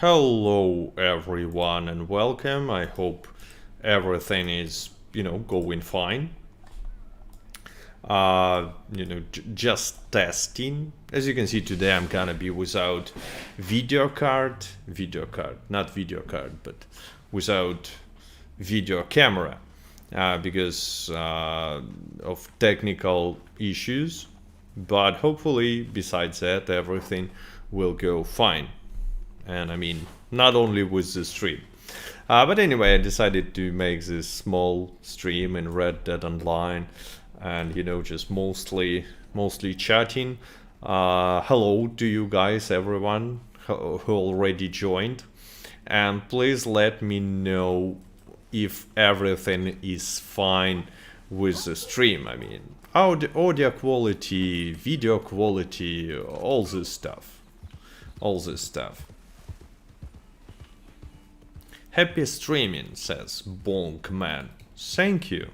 Hello everyone and welcome. I hope everything is, going fine. Just testing. As you can see today I'm gonna be without not video card, but without video camera because of technical issues. But hopefully, besides that, everything will go fine. And I mean, not only with the stream. But anyway, I decided to make this small stream in Red Dead Online, and just mostly chatting. Hello to you guys, everyone who already joined, and please let me know if everything is fine with the stream. I mean, audio quality, video quality, all this stuff. Happy streaming, says Bonk Man. Thank you.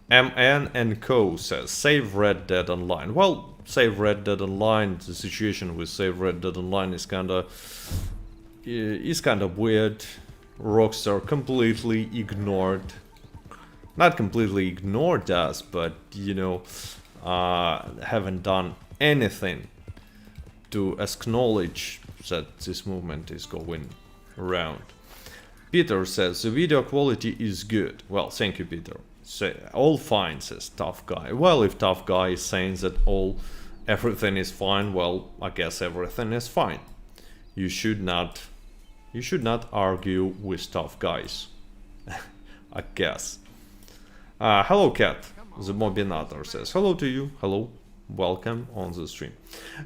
MN and Co says save Red Dead Online. Well, save Red Dead Online. The situation with save Red Dead Online is kinda weird. Rockstar completely ignored. Not completely ignored us, but haven't done anything to acknowledge that this movement is going around. Peter says the video quality is good. Well, thank you, Peter. All fine, says Tough Guy. Well, if Tough Guy is saying that everything is fine, well, I guess everything is fine. You should not argue with tough guys. I guess. Hello, Cat. The Mobinator says hello to you. Hello. Welcome on the stream.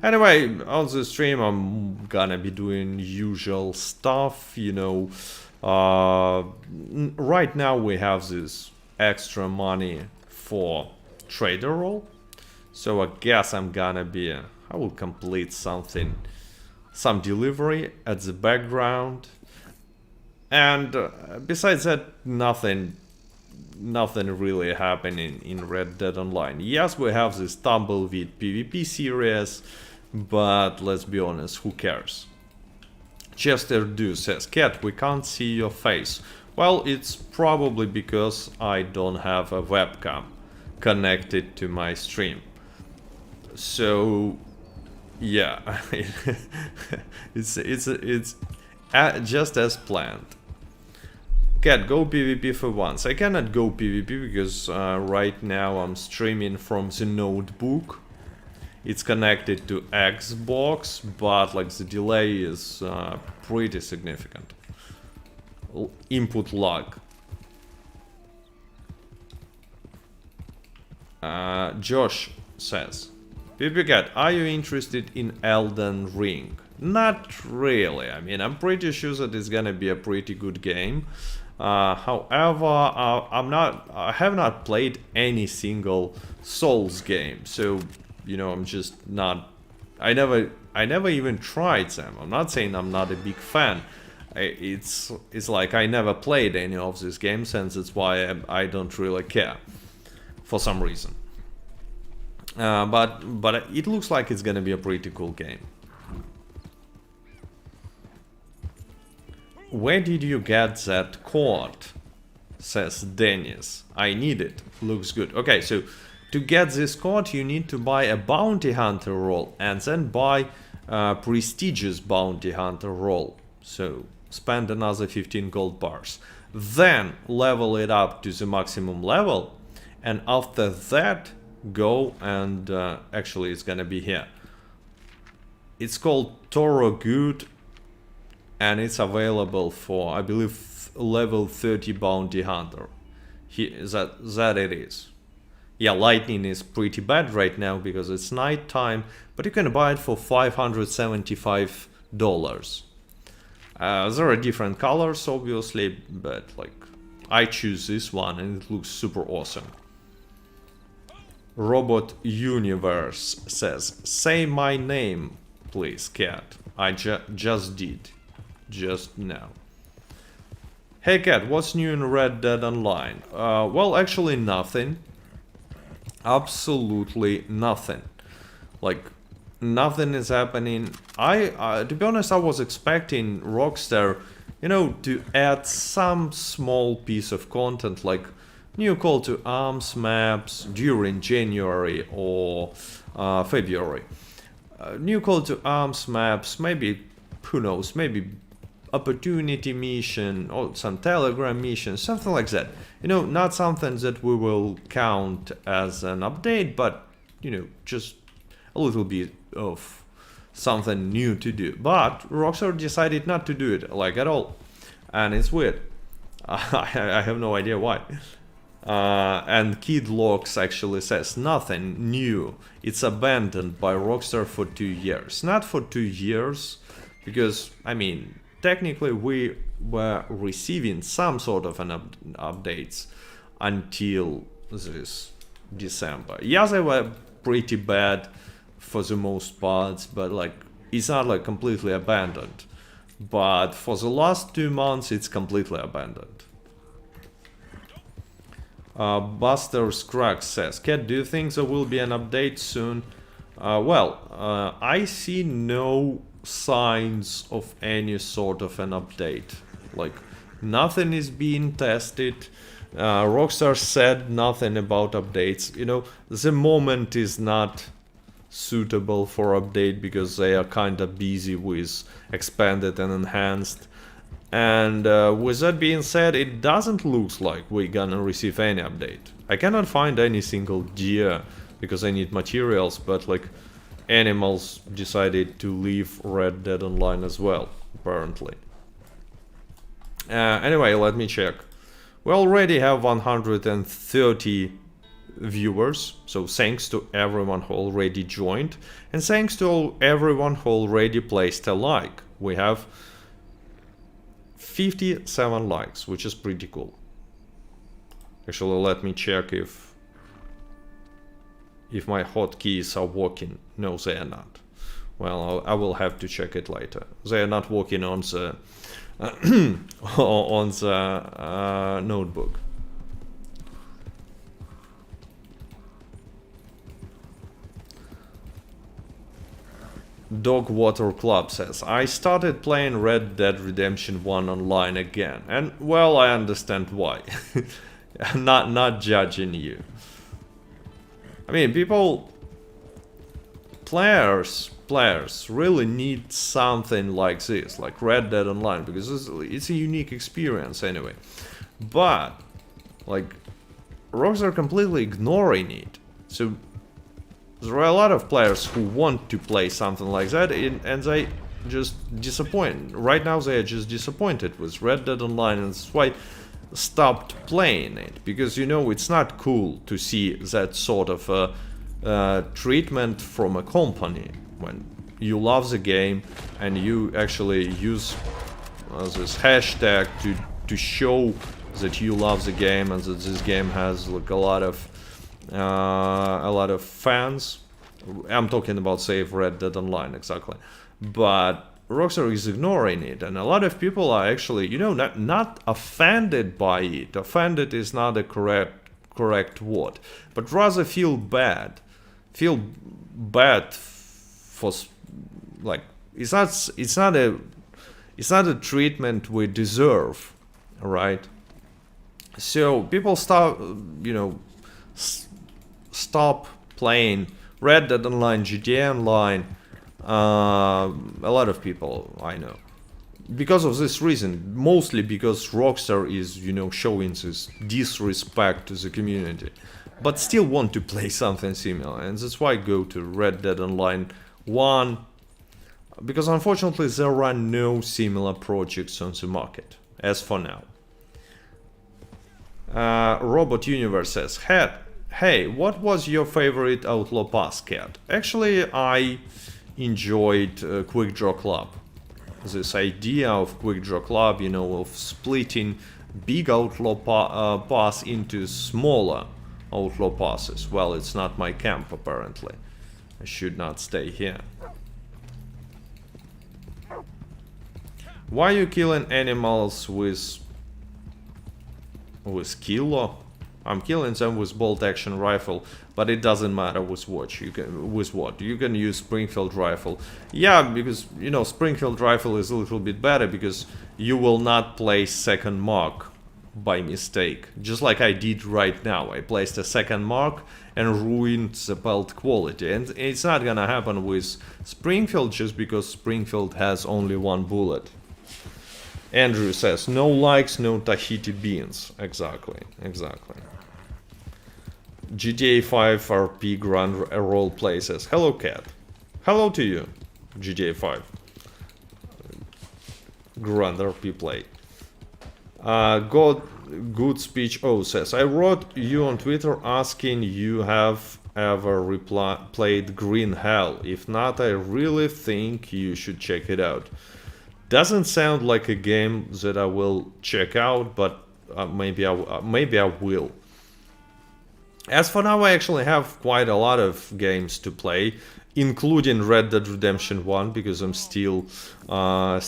Anyway, on the stream I'm gonna be doing usual stuff, right now we have this extra money for trader role, so I guess I will complete some delivery at the background, and besides that, nothing really happening in Red Dead Online. Yes, we have this Tumbleweed PvP series, but let's be honest, who cares? Chester Do says, Cat, we can't see your face. Well, it's probably because I don't have a webcam connected to my stream. So, yeah, it's just as planned. Cat, go PvP for once. I cannot go PvP because right now I'm streaming from the notebook. It's connected to Xbox, but like the delay is pretty significant. Input lag. Josh says, PPCat, are you interested in Elden Ring? Not really. I mean, I'm pretty sure that it's gonna be a pretty good game. However, I have not played any single Souls game, so I'm just not. I never even tried them. I'm not saying I'm not a big fan. It's like I never played any of these games, and that's why I don't really care for some reason. But it looks like it's gonna be a pretty cool game. Where did you get that cord? Says Dennis. I need it. Looks good. Okay, so to get this cord you need to buy a bounty hunter role and then buy a prestigious bounty hunter role. So spend another 15 gold bars. Then level it up to the maximum level, and after that go and actually it's gonna be here. It's called Toro Good, and it's available for, I believe, level 30 bounty hunter. That it is. Yeah, lightning is pretty bad right now because it's night time, but you can buy it for $575. There are different colors, obviously, but like I choose this one and it looks super awesome. Robot Universe says, say my name, please, Cat. I just did. Just now. Hey Cat, what's new in Red Dead Online? Well, actually nothing. Absolutely nothing. Like, nothing is happening. To be honest, I was expecting Rockstar, you know, to add some small piece of content like new call to arms maps during January or February. New call to arms maps, maybe, who knows, maybe opportunity mission or some Telegram mission, something like that. You know, not something that we will count as an update, but, you know, just a little bit of something new to do. But Rockstar decided not to do it, like, at all. And it's weird. I have no idea why. And Kid Logs actually says nothing new. It's abandoned by Rockstar for 2 years. Not for 2 years, because, I mean, technically we were receiving some sort of an updates until this December. Yeah, they were pretty bad for the most parts, but like, it's not like completely abandoned. But for the last 2 months, it's completely abandoned. Buster Scruggs says, Cat, do you think there will be an update soon? I see no signs of any sort of an update. Like, nothing is being tested. Rockstar said nothing about updates. You know, the moment is not suitable for update because they are kind of busy with expanded and enhanced. And with that being said, it doesn't look like we're gonna receive any update. I cannot find any single gear because I need materials, but like animals decided to leave Red Dead Online as well, apparently. Anyway, let me check. We already have 130 viewers, so thanks to everyone who already joined, and thanks to everyone who already placed a like. We have 57 likes, which is pretty cool. Actually, let me check if my hotkeys are working. No, they are not. Well, I will have to check it later. They are not working on the on the notebook. Dogwater Club says, I started playing Red Dead Redemption 1 online again, and well, I understand why. I'm not judging you. I mean, players really need something like this, like Red Dead Online, because it's a unique experience anyway. But, like, Rockstar are completely ignoring it. So there are a lot of players who want to play something like that, and they just disappoint. Right now they are just disappointed with Red Dead Online, and that's why stopped playing it. Because, you know, it's not cool to see that sort of treatment from a company when you love the game and you actually use this hashtag to show that you love the game and that this game has like a lot of fans. I'm talking about, say, Red Dead Online, exactly. But Rockstar is ignoring it, and a lot of people are actually, you know, not offended by it. Offended is not a correct word, but rather feel bad. Feel bad for, like, it's not a treatment we deserve, right? So people stop, you know, stop playing Red Dead Online, GTA Online. A lot of people I know, because of this reason, mostly because Rockstar is, you know, showing this disrespect to the community, but still want to play something similar, and that's why I go to Red Dead Online 1, because unfortunately there are no similar projects on the market, as for now. Robot Universe says, hey, what was your favorite Outlaw Pass, Cat? Actually, I enjoyed Quick Draw Club. This idea of Quick Draw Club, you know, of splitting big Outlaw Pass into smaller Outlaw Passes. Well, it's not my camp, apparently. I should not stay here. Why are you killing animals with kilo? I'm killing them with bolt action rifle, but it doesn't matter with what. You can use Springfield rifle. Yeah, because, you know, Springfield rifle is a little bit better because you will not place second mark by mistake. Just like I did right now. I placed a second mark and ruined the pelt quality. And it's not gonna happen with Springfield just because Springfield has only one bullet. Andrew says, no likes, no Tahiti beans. Exactly. GTA 5 RP Grand Roleplay says, hello cat. Hello to you, GTA 5. Grand RP play. Good speech O says, I wrote you on Twitter asking you have ever played Green Hell. If not, I really think you should check it out. Doesn't sound like a game that I will check out, but maybe I will. As for now, I actually have quite a lot of games to play, including Red Dead Redemption 1, because I'm still on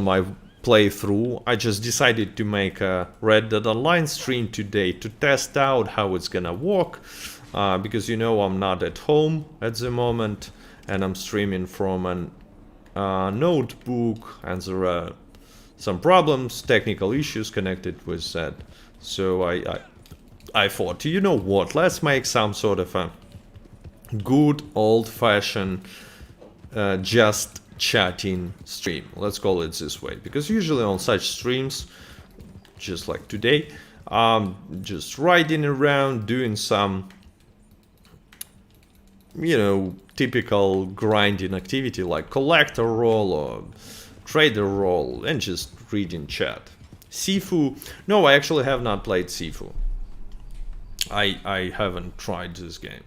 my playthrough. I just decided to make a Red Dead Online stream today to test out how it's gonna work, because, you know, I'm not at home at the moment, and I'm streaming from an notebook, and there are some problems, technical issues connected with that. So I thought, you know what, let's make some sort of a good old-fashioned just chatting stream. Let's call it this way, because usually on such streams, just like today, just riding around doing some, you know, typical grinding activity like collector role or trader role, and just reading chat. Sifu, no, I actually have not played Sifu. I haven't tried this game.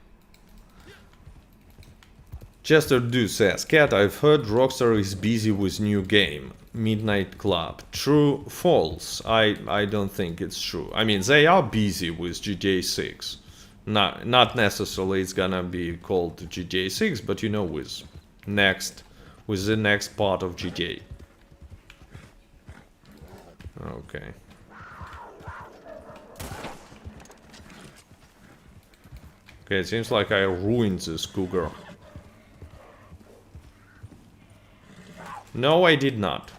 Chester Do says, Cat, I've heard Rockstar is busy with new game, Midnight Club. True, false? I don't think it's true. I mean, they are busy with GTA 6. Not necessarily it's gonna be called GTA 6, but you know, with the next part of GTA. Okay. Okay, it seems like I ruined this cougar. No, I did not.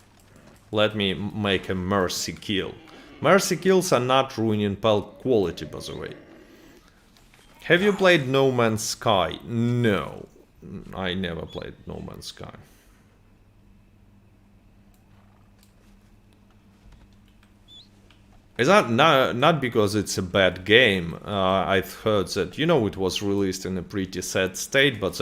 Let me make a mercy kill. Mercy kills are not ruining pelt quality, by the way. Have you played No Man's Sky? No, I never played No Man's Sky. It's not because it's a bad game. I've heard that, you know, it was released in a pretty sad state, but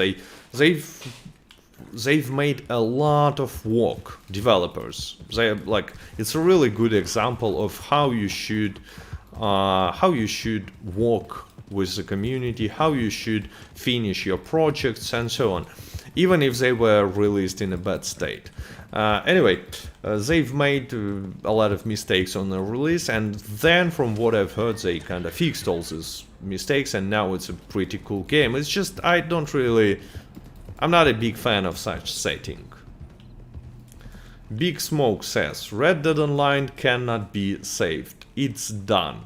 they've made a lot of work. Developers, it's a really good example of how you should work with the community, how you should finish your projects and so on, even if they were released in a bad state. Anyway, they've made a lot of mistakes on the release, and then from what I've heard, they kind of fixed all these mistakes, and now it's a pretty cool game. It's just I'm not a big fan of such setting. Big Smoke says, Red Dead Online cannot be saved. It's done.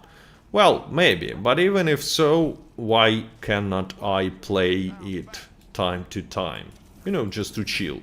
Well, maybe, but even if so, why cannot I play it time to time? You know, just to chill.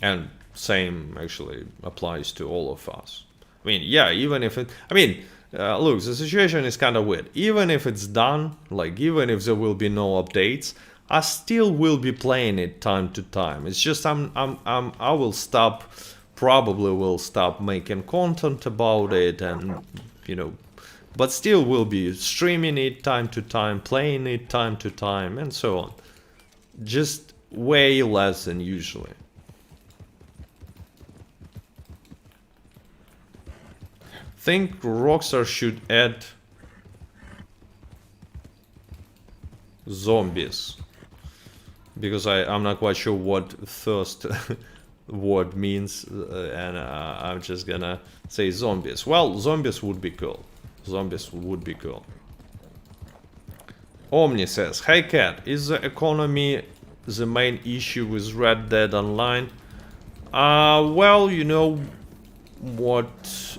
And same actually applies to all of us. I mean, yeah, even if it... I mean, look, the situation is kind of weird. Even if it's done, like, even if there will be no updates, I still will be playing it time to time. It's just I will stop, probably will stop making content about it, and, you know, but still will be streaming it time to time, playing it time to time, and so on. Just way less than usually. Think Rockstar should add zombies, because I'm not quite sure what first word means, and I'm just gonna say zombies. Well, zombies would be cool. Zombies would be cool. Omni says, hey cat, is the economy the main issue with Red Dead Online? Well, you know what?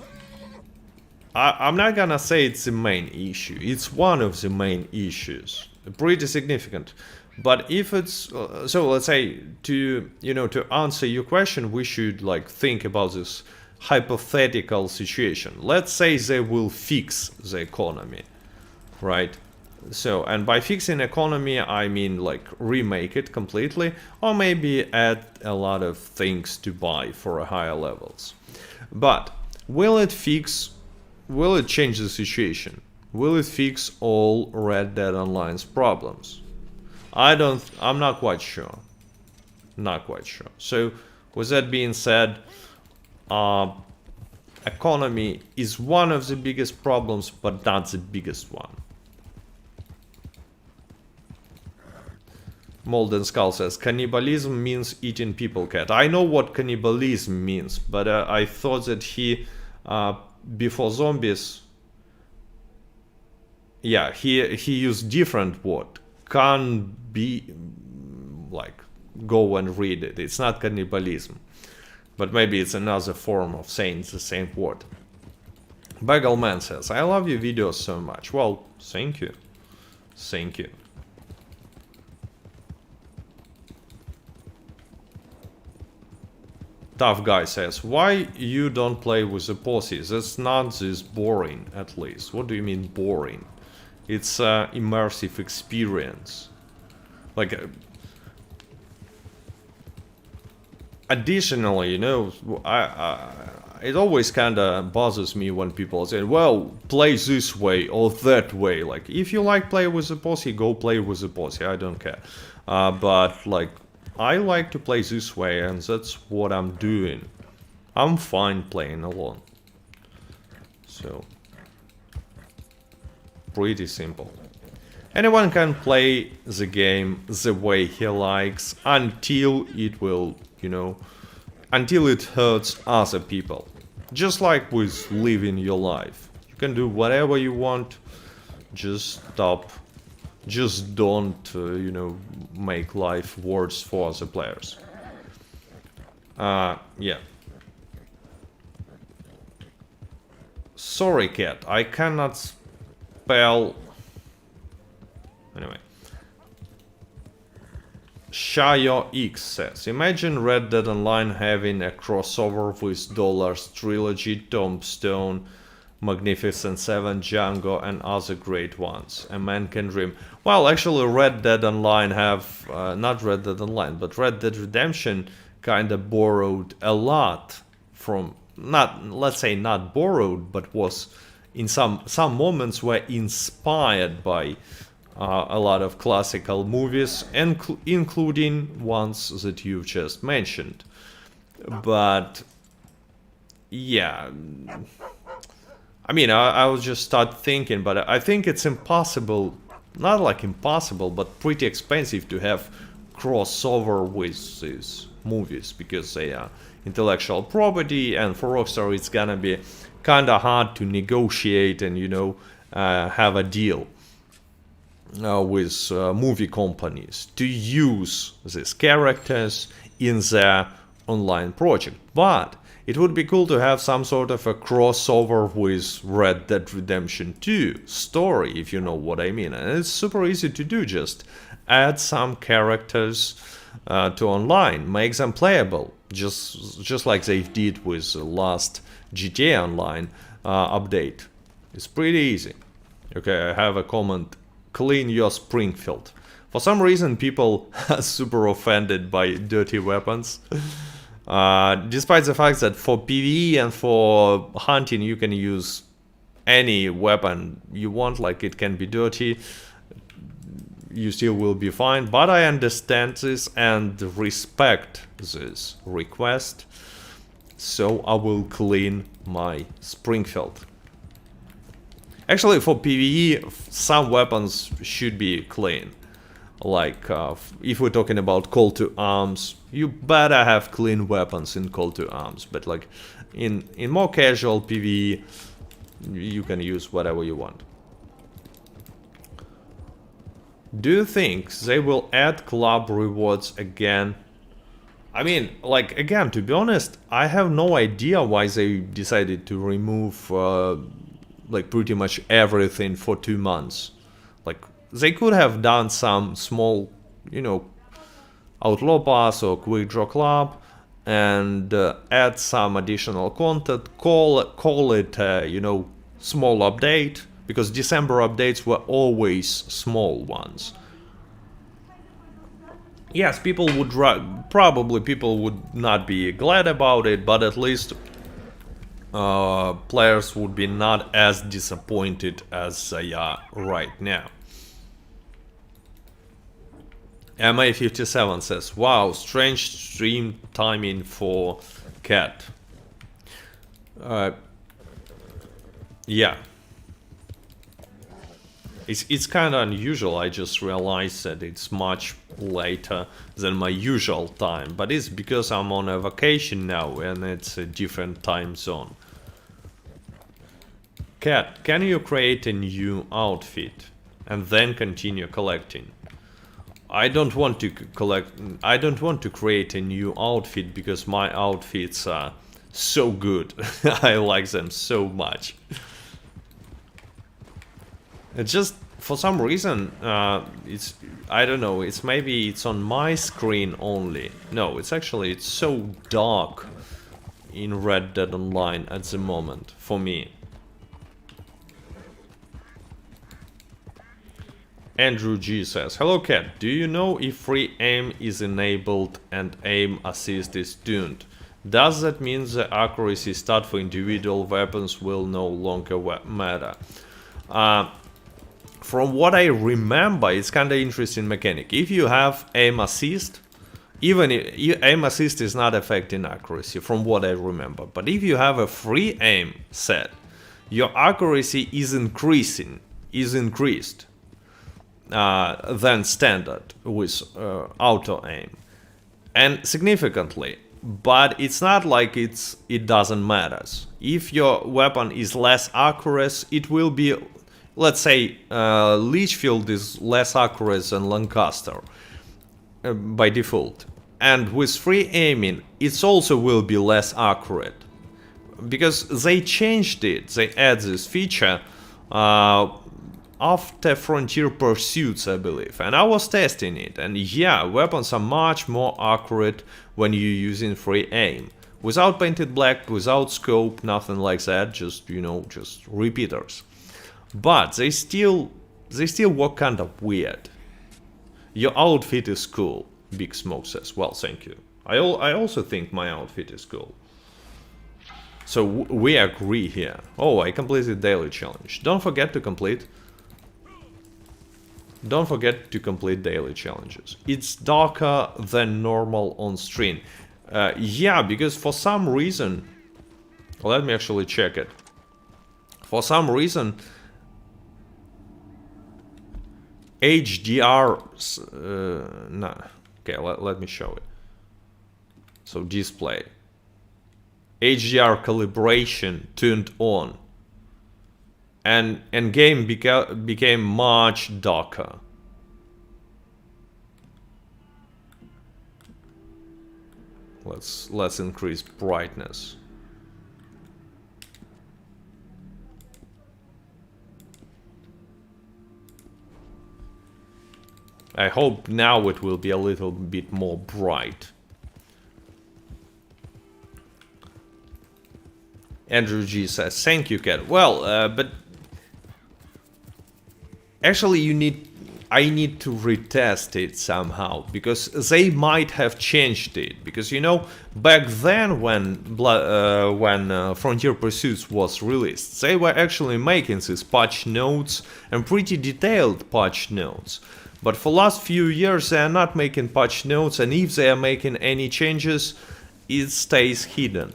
I'm not gonna say it's the main issue. It's one of the main issues, pretty significant. But if it's so, let's say to answer your question, we should like think about this hypothetical situation. Let's say they will fix the economy, right? So, and by fixing economy, I mean like remake it completely, or maybe add a lot of things to buy for higher levels. But will it change the situation? Will it fix all Red Dead Online's problems? I'm not quite sure. Not quite sure. So, with that being said, economy is one of the biggest problems, but not the biggest one. Molden Skull says, cannibalism means eating people, cat. I know what cannibalism means, but I thought that he, before zombies, yeah, he used different word. Can't be, like, go and read it. It's not cannibalism. But maybe it's another form of saying the same word. Bagelman says, I love your videos so much. Well, thank you. Thank you. Tough Guy says, why you don't play with the posse? That's not this boring, at least. What do you mean boring? It's an immersive experience. Like, additionally, you know, it always kind of bothers me when people say, well, play this way or that way. Like, if you like play with the posse, go play with the posse. I don't care. But, like, I like to play this way, and that's what I'm doing. I'm fine playing alone. So, pretty simple. Anyone can play the game the way he likes until it will, you know, until it hurts other people. Just like with living your life. You can do whatever you want, just stop. Just don't, you know, make life worse for the players. Yeah. Sorry, cat, I cannot spell... Anyway. Shayo X says, imagine Red Dead Online having a crossover with Dollar's Trilogy, Tombstone, Magnificent Seven, Django, and other great ones. A man can dream. Well, actually, Red Dead Online have not Red Dead Online, but Red Dead Redemption kind of borrowed a lot from, not, let's say not borrowed, but was in some moments were inspired by a lot of classical movies, including ones that you've just mentioned. But yeah, I mean, I will just start thinking, but I think it's impossible, not like impossible, but pretty expensive to have crossover with these movies, because they are intellectual property, and for Rockstar it's gonna be kinda hard to negotiate and, you know, have a deal with movie companies to use these characters in their online project. But it would be cool to have some sort of a crossover with Red Dead Redemption 2 story, if you know what I mean. And it's super easy to do, just add some characters to online, make them playable, just like they did with the last GTA Online update. It's pretty easy. Okay, I have a comment, clean your Springfield. For some reason people are super offended by dirty weapons. Despite the fact that for PvE and for hunting you can use any weapon you want, like it can be dirty, you still will be fine. But I understand this and respect this request, so I will clean my Springfield. Actually, for PvE, some weapons should be clean. Like, if we're talking about Call to Arms, you better have clean weapons in Call to Arms. But like, in more casual PvE, you can use whatever you want. Do you think they will add club rewards again? I mean, like, again, to be honest, I have no idea why they decided to remove, like, pretty much everything for 2 months. Like, they could have done some small, you know, Outlaw Pass or Quick Draw Club and add some additional content, call it, you know, small update, because December updates were always small ones. Yes, people would probably people would not be glad about it, but at least players would be not as disappointed as they are right now. MA57 says, wow, strange stream timing for Cat. Yeah. It's kind of unusual. I just realized that it's much later than my usual time, but it's because I'm on a vacation now and it's a different time zone. Cat, can you create a new outfit and then continue collecting? I don't want to I don't want to create a new outfit because my outfits are so good. I like them so much. It's just, for some reason, I don't know, it's maybe it's on my screen only. No, it's so dark in Red Dead Online at the moment, for me. Andrew G says, hello Cat, do you know if free aim is enabled and aim assist is tuned? Does that mean the accuracy stat for individual weapons will no longer matter? From what I remember, it's kind of interesting mechanic. If you have aim assist, even if aim assist is not affecting accuracy, from what I remember. But if you have a free aim set, your accuracy is increased than standard with auto aim, and significantly. But it's not like it doesn't matter. If your weapon is less accurate, it will be. Let's say Litchfield is less accurate than Lancaster by default. And with free aiming, it also will be less accurate. Because they changed it, they add this feature after Frontier Pursuits, I believe. And I was testing it, and yeah, weapons are much more accurate when you're using free aim. Without painted black, without scope, nothing like that, just, you know, just repeaters. But they still work kind of weird. Your outfit is cool, Big Smoke says. Well, thank you. I also think my outfit is cool. So we agree here. Oh, I completed daily challenge. Don't forget to complete daily challenges. It's darker than normal on stream. Yeah, because for some reason, let me actually check it. For some reason, HDR, no, okay, let me show it. So display, HDR calibration turned on, and game became much darker. Let's increase brightness. I hope now it will be a little bit more bright. Andrew G says, thank you, Cat. Well, but actually I need to retest it somehow, because they might have changed it. Because, you know, back then when Frontier Pursuits was released, they were actually making these patch notes, and pretty detailed patch notes. But for last few years they are not making patch notes, and if they are making any changes, it stays hidden.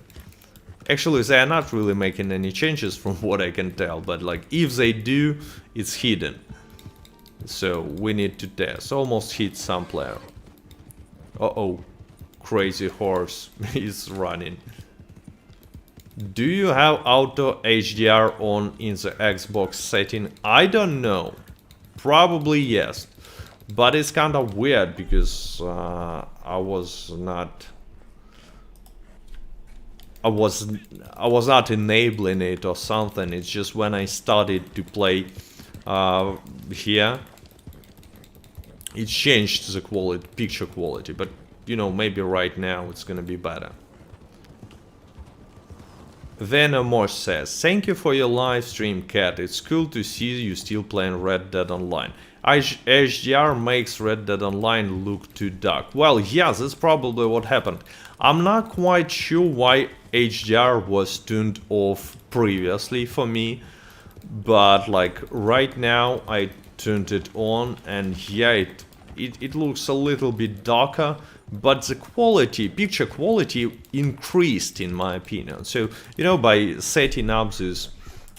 Actually, they are not really making any changes from what I can tell, but like if they do, it's hidden. So we need to test. Almost hit some player. Uh-oh. Crazy horse is running. Do you have auto HDR on in the Xbox setting? I don't know. Probably yes. But it's kind of weird because I was not enabling it or something. It's just when I started to play here, it changed the quality, picture quality. But you know, maybe right now it's gonna be better. Venomosh says, thank you for your live stream, Cat. It's cool to see you still playing Red Dead Online. HDR makes Red Dead Online look too dark. Well, yes, that's probably what happened. I'm not quite sure why HDR was turned off previously for me, but like right now I turned it on, and yeah, it looks a little bit darker, but the quality, picture quality increased in my opinion. So, you know, by setting up this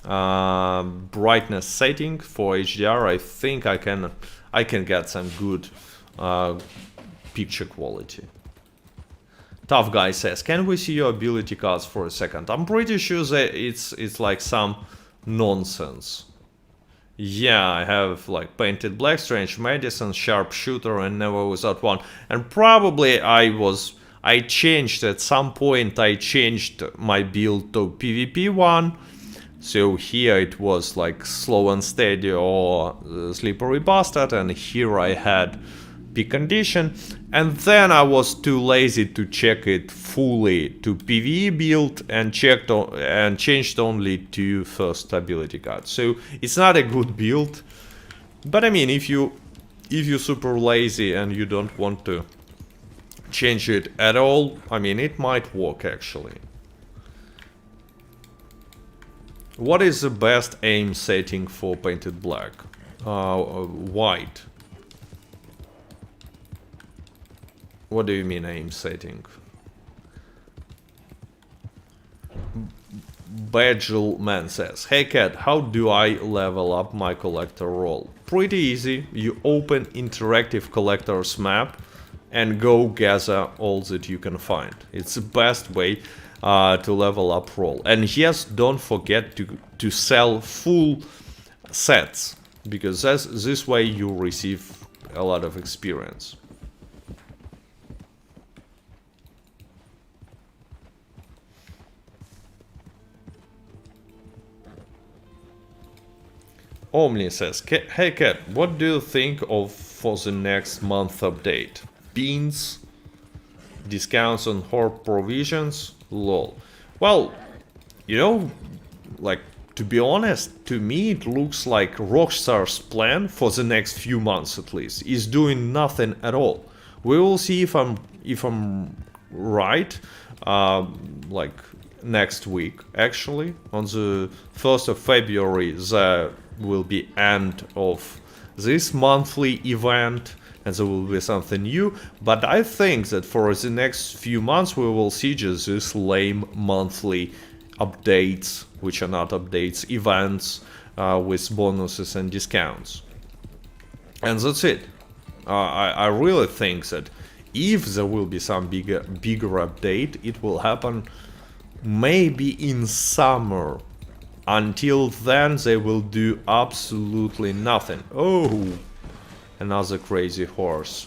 brightness setting for HDR, I think I can get some good picture quality. Tough Guy says, can we see your ability cards for a second? I'm pretty sure that it's like some nonsense. Yeah, I have like Painted Black, Strange Medicine, Sharpshooter, and Never Without One. And probably I changed at some point, I changed my build to PvP one. So here it was like Slow and Steady or Slippery Bastard, and here I had Peak Condition. And then I was too lazy to check it fully to PvE build and changed only to first ability card. So it's not a good build, but I mean, if you're super lazy and you don't want to change it at all, I mean, it might work actually. What is the best aim setting for Painted Black? White. What do you mean aim setting? Badgel Man says, hey Cat, how do I level up my collector role? Pretty easy. You open interactive collector's map and go gather all that you can find. It's the best way to level up role. And yes, don't forget to sell full sets, because this way you receive a lot of experience. Omni says, hey Cat, what do you think of for the next month update? Beans? Discounts on horde provisions? Lol. Well, you know, like, to be honest, to me it looks like Rockstar's plan for the next few months at least is doing nothing at all. We will see if I'm right, like next week actually. On the 1st of February there will be end of this monthly event and there will be something new, but I think that for the next few months we will see just this lame monthly updates, which are not updates, events with bonuses and discounts. And that's it. I really think that if there will be some bigger update, it will happen maybe in summer. Until then, they will do absolutely nothing. Oh, another crazy horse.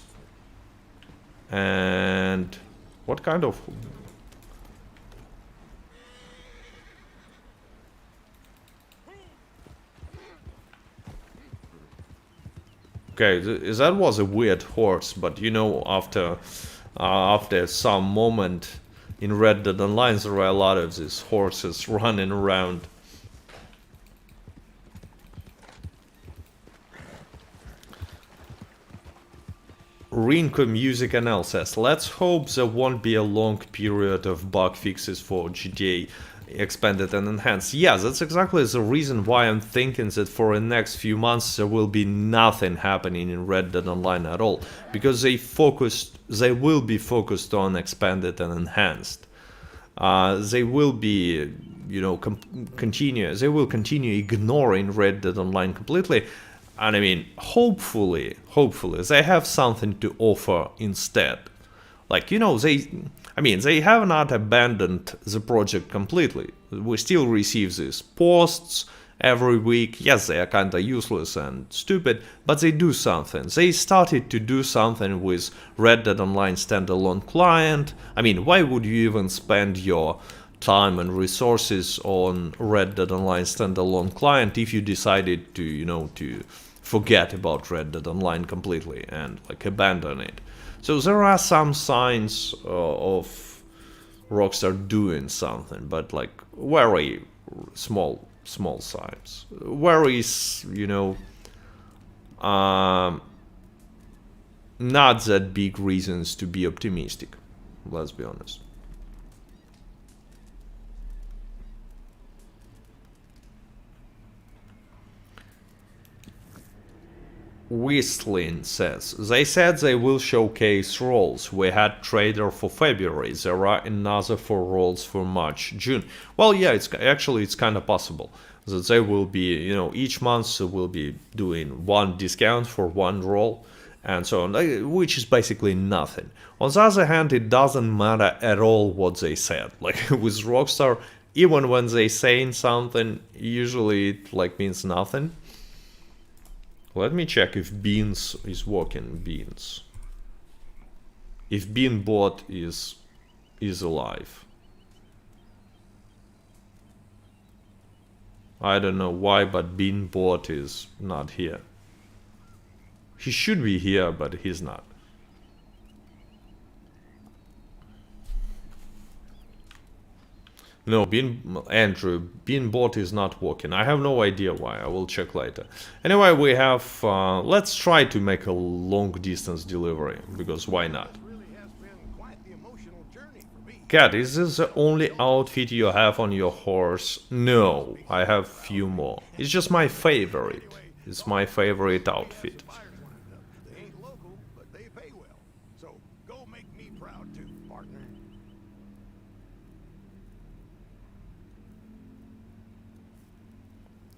And what kind of... Okay, that was a weird horse, but you know, after some moment in Red Dead Online, there were a lot of these horses running around. Rinko Music NL says, let's hope there won't be a long period of bug fixes for GTA expanded and enhanced. Yeah, that's exactly the reason why I'm thinking that for the next few months there will be nothing happening in Red Dead Online at all, because they will be focused on expanded and enhanced. They will be, you know, they will continue ignoring Red Dead Online completely. And I mean, hopefully they have something to offer instead. Like, you know, they have not abandoned the project completely. We still receive these posts every week. Yes, they are kinda useless and stupid, but they do something. They started to do something with Red Dead Online standalone client. I mean, why would you even spend your time and resources on Red Dead Online standalone client if you decided to, to forget about Red Dead Online completely and like abandon it? So there are some signs of Rockstar doing something, but like very small signs. Very, not that big reasons to be optimistic. Let's be honest. Whistling says, they said they will showcase roles. We had trailer for February. There are another 4 roles for March, June. Well, yeah, it's kind of possible that they will be, each month will be doing 1 discount for 1 role and so on, which is basically nothing. On the other hand, it doesn't matter at all what they said. Like with Rockstar, even when they saying something, usually it like means nothing. Let me check if Beans is working. Beans. If Beanbot is alive. I don't know why, but Beanbot is not here. He should be here, but he's not. No, Andrew, Beanbot is not working. I have no idea why. I will check later. Anyway, we have... let's try to make a long-distance delivery, because why not? Cat, is this the only outfit you have on your horse? No, I have few more. It's just my favorite. It's my favorite outfit.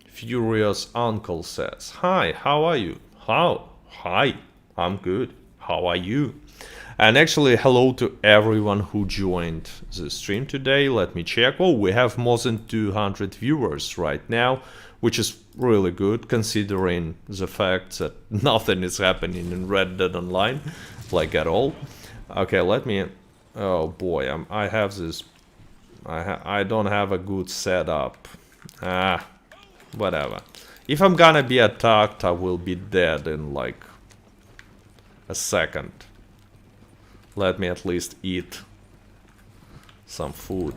Furious Uncle says, hi, how are you? Hi, I'm good. How are you? And actually, hello to everyone who joined the stream today. Let me check. Oh, we have more than 200 viewers right now, which is really good considering the fact that nothing is happening in Red Dead Online, like at all. Okay, let me... Oh boy, I have this... I don't have a good setup. Whatever. If I'm gonna be attacked, I will be dead in like a second. Let me at least eat some food.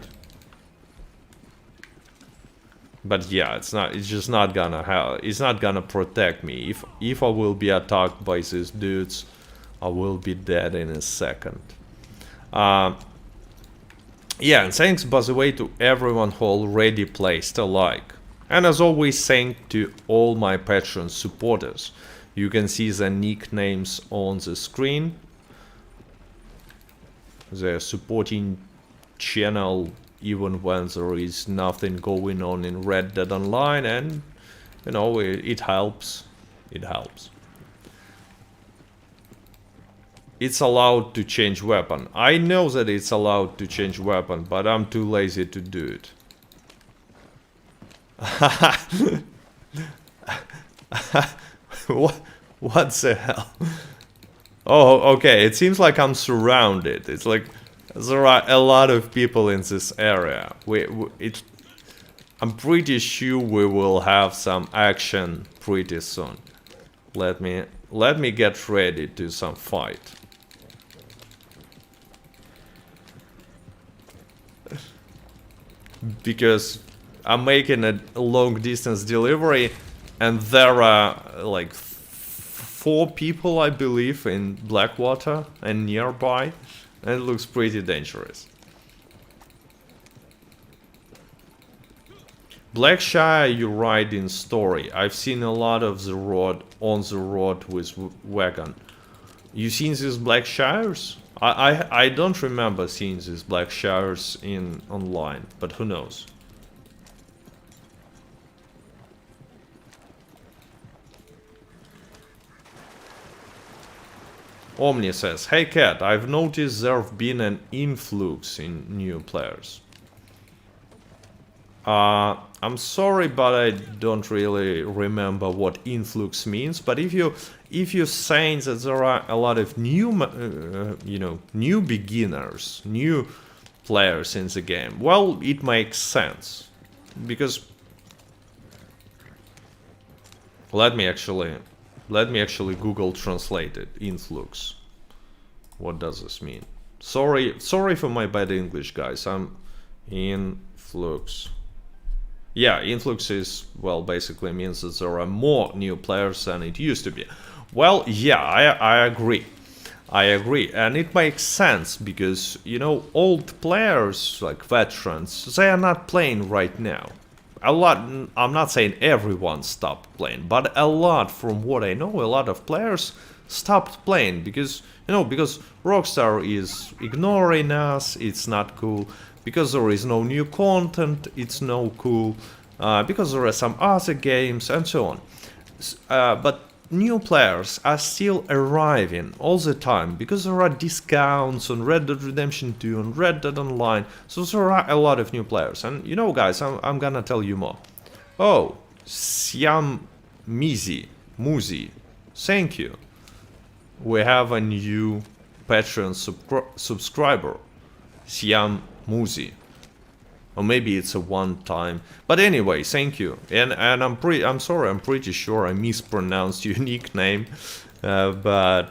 But yeah, it's just not gonna it's not gonna protect me. If I will be attacked by these dudes, I will be dead in a second. Yeah, and thanks by the way to everyone who already placed a like. And as always, thank to all my Patreon supporters. You can see the nicknames on the screen. They're supporting channel even when there is nothing going on in Red Dead Online, and it helps. It helps. It's allowed to change weapon. I know that it's allowed to change weapon, but I'm too lazy to do it. What the hell? Oh, okay, it seems like I'm surrounded. It's like there are a lot of people in this area. I'm pretty sure we will have some action pretty soon. Let me get ready to some fight. Because I'm making a long distance delivery and there are like 4 people, I believe, in Blackwater and nearby, and it looks pretty dangerous. Blackshire, you ride in story. I've seen a lot of the road on the road with wagon. You seen these Blackshires? I don't remember seeing these Blackshires in online, but who knows? Omni says, hey Cat, I've noticed there've been an influx in new players. I'm sorry, but I don't really remember what influx means. But if you're saying that there are a lot of new, new beginners, new players in the game, well, it makes sense, because let me actually Google translate it. Influx. What does this mean? Sorry for my bad English, guys. I'm influx. Yeah, influx is, well, basically means that there are more new players than it used to be. Well, yeah, I agree. I agree, and it makes sense because, old players, like veterans, they are not playing right now. A lot, I'm not saying everyone stopped playing, but a lot, from what I know, a lot of players stopped playing because, because Rockstar is ignoring us, it's not cool, because there is no new content, it's no cool, because there are some other games and so on. But new players are still arriving all the time because there are discounts on Red Dead Redemption 2 and Red Dead Online, so there are a lot of new players. And guys, I'm gonna tell you more. Oh, Siam Muzi, thank you. We have a new Patreon subscriber, Siam Muzi. Or maybe it's a one-time. But anyway, thank you. And I'm sorry, I'm pretty sure I mispronounced your nickname, but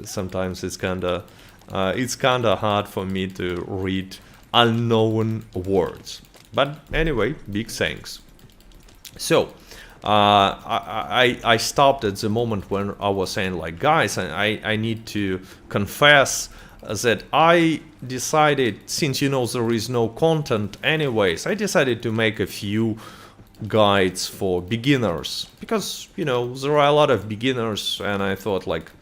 sometimes it's kinda hard for me to read unknown words. But anyway, big thanks. So I stopped at the moment when I was saying, like, guys, I need to confess that I decided, since there is no content anyways, I decided to make a few guides for beginners, because there are a lot of beginners, and I thought, like,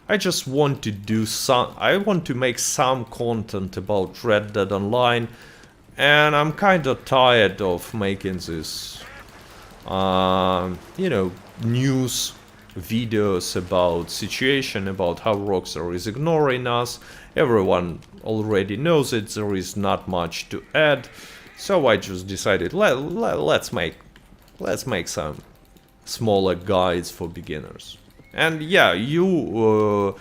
I just want to make some content about Red Dead Online, and I'm kind of tired of making this news videos about situation, about how Rockstar is ignoring us. Everyone already knows it, there is not much to add, so I just decided let's make some smaller guides for beginners. And yeah, you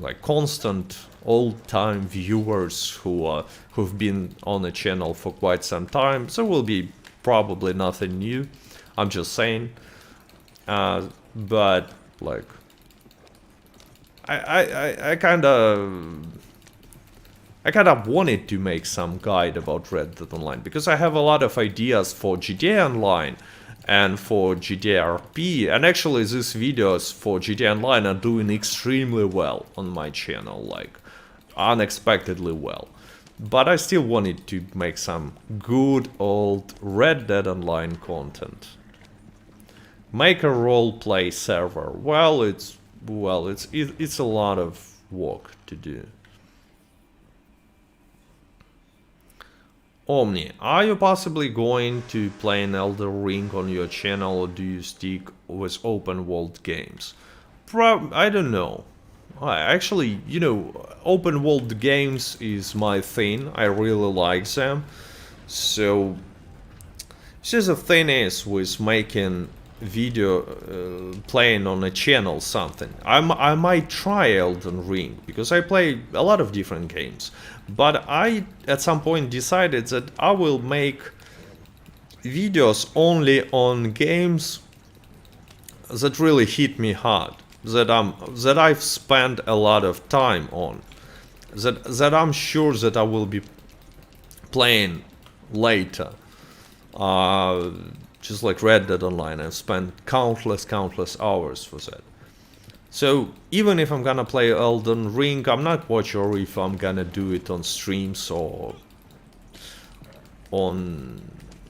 like constant old-time viewers who've been on the channel for quite some time, there will be probably nothing new, I'm just saying. But like, I kind of wanted to make some guide about Red Dead Online, because I have a lot of ideas for GTA Online and for GTA RP, and actually these videos for GTA Online are doing extremely well on my channel, like unexpectedly well. But I still wanted to make some good old Red Dead Online content. Make a roleplay server. Well, it's a lot of work to do. Omni, are you possibly going to play an Elden Ring on your channel, or do you stick with open world games? I don't know. Actually, open world games is my thing. I really like them. So, the thing is with making video playing on a channel something, I might try Elden Ring, because I play a lot of different games, but I at some point decided that I will make videos only on games that really hit me hard, that I've spent a lot of time on, that I'm sure that I will be playing later. Just like Red Dead Online, I've spent countless hours for that. So even if I'm gonna play Elden Ring, I'm not quite sure if I'm gonna do it on streams or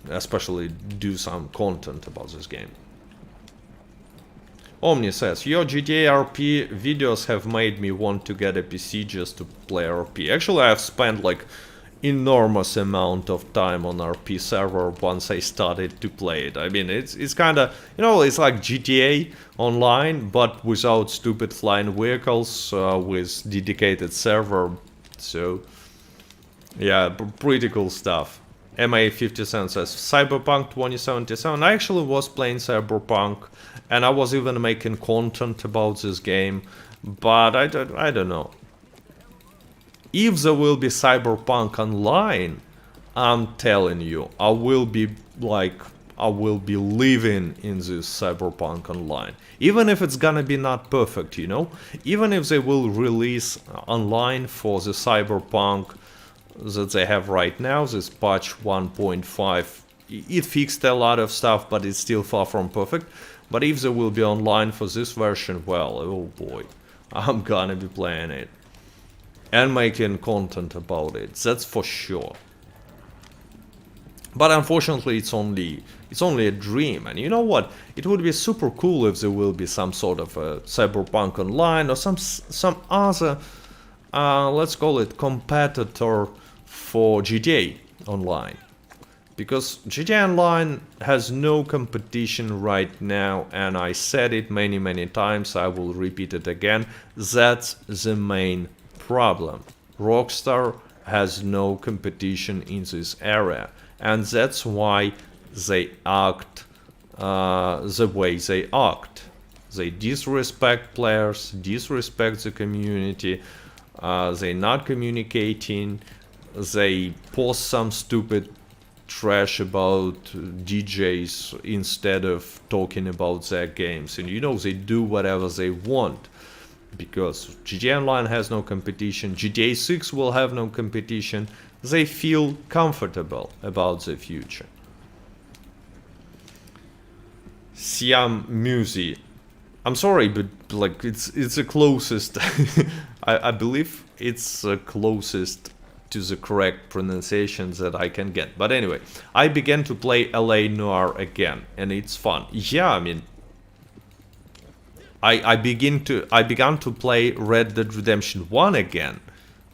especially do some content about this game. Omni says, your GTA RP videos have made me want to get a PC just to play RP. Actually, I've spent like enormous amount of time on RP server once I started to play it. I mean, it's kind of, it's like GTA Online, but without stupid flying vehicles, with dedicated server. So, yeah, pretty cool stuff. MA57 says Cyberpunk 2077. I actually was playing Cyberpunk, and I was even making content about this game, but I don't know. If there will be Cyberpunk Online, I'm telling you, I will be living in this Cyberpunk Online. Even if it's gonna be not perfect, you know? Even if they will release online for the Cyberpunk that they have right now, this patch 1.5, it fixed a lot of stuff, but it's still far from perfect. But if they will be online for this version, well, oh boy, I'm gonna be playing it. And making content about it, that's for sure. But unfortunately, it's only a dream. And you know what? It would be super cool if there will be some sort of a Cyberpunk Online or some other, let's call it competitor for GTA Online. Because GTA Online has no competition right now, and I said it many times, I will repeat it again. That's the main problem. Rockstar has no competition in this area. And that's why they act the way they act. They disrespect players, disrespect the community, they're not communicating, they post some stupid trash about DJs instead of talking about their games. And you know, they do whatever they want. Because GTA Online has no competition, GTA 6 will have no competition, they feel comfortable about the future. Siam Musi. I'm sorry, but like it's the closest. I believe it's the closest to the correct pronunciations that I can get. But anyway, I began to play LA Noire again, and it's fun. Yeah, I mean, I began to play Red Dead Redemption 1 again.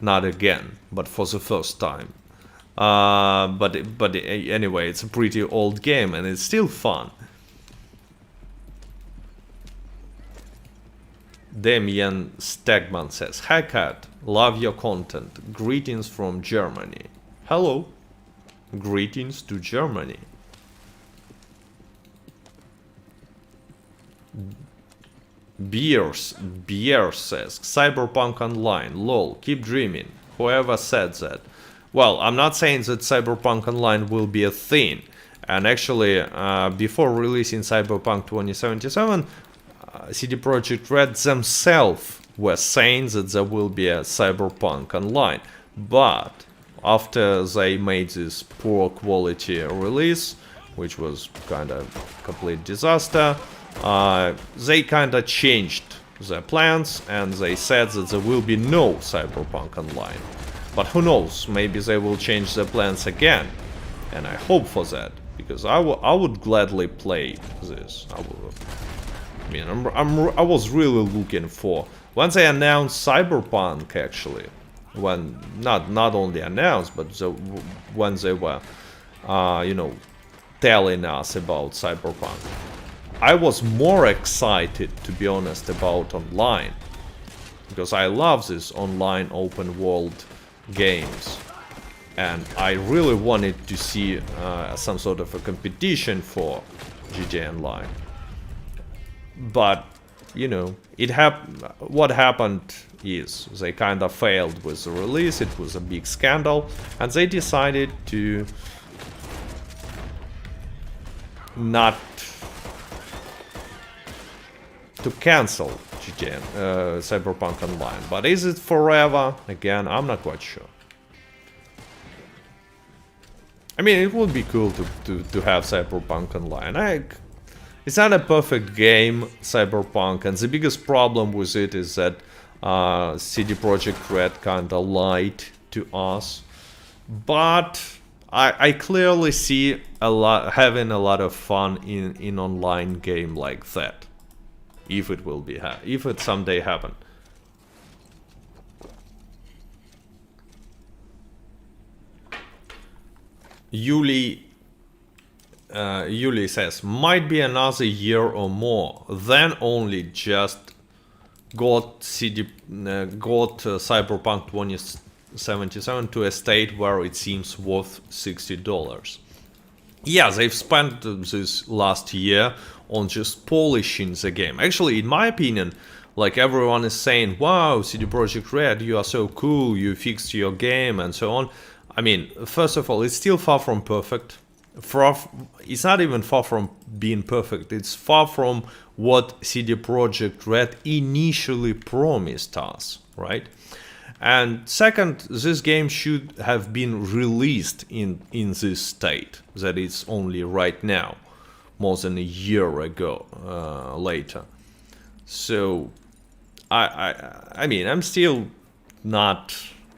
Not again, but for the first time. But anyway, it's a pretty old game and it's still fun. Damien Stegman says, "Hi Cat, love your content. Greetings from Germany." Hello. Greetings to Germany. Beer says, "Cyberpunk Online, lol, keep dreaming." Whoever said that. Well, I'm not saying that Cyberpunk Online will be a thing. And actually, before releasing Cyberpunk 2077, CD Projekt Red themselves were saying that there will be a Cyberpunk Online. But after they made this poor quality release, which was kind of complete disaster, they kind of changed their plans and they said that there will be no Cyberpunk Online. But who knows, maybe they will change their plans again. And I hope for that, because I would gladly play this. I was really looking for, once they announced Cyberpunk, actually, when not only announced, but when they were, telling us about Cyberpunk, I was more excited, to be honest, about online, because I love this online open world games, and I really wanted to see some sort of a competition for GTA Online. But what happened is they kind of failed with the release. It was a big scandal, and they decided to not to cancel GTA Cyberpunk Online. But is it forever? Again, I'm not quite sure. I mean, it would be cool to have Cyberpunk Online. It's not a perfect game, Cyberpunk, and the biggest problem with it is that CD Projekt Red kinda lied to us. But I clearly see having a lot of fun in online game like that, if it someday happen. Yuli says, might be another year or more, then only just got Cyberpunk 77 to a state where it seems worth $60. Yeah, they've spent this last year on just polishing the game. Actually, in my opinion, like everyone is saying, wow, CD Projekt Red, you are so cool, you fixed your game and so on. I mean, first of all, it's still far from perfect. It's not even far from being perfect. It's far from what CD Projekt Red initially promised us, right? And second, this game should have been released in this state that it's only right now, more than a year ago later. So, I mean, I'm still not.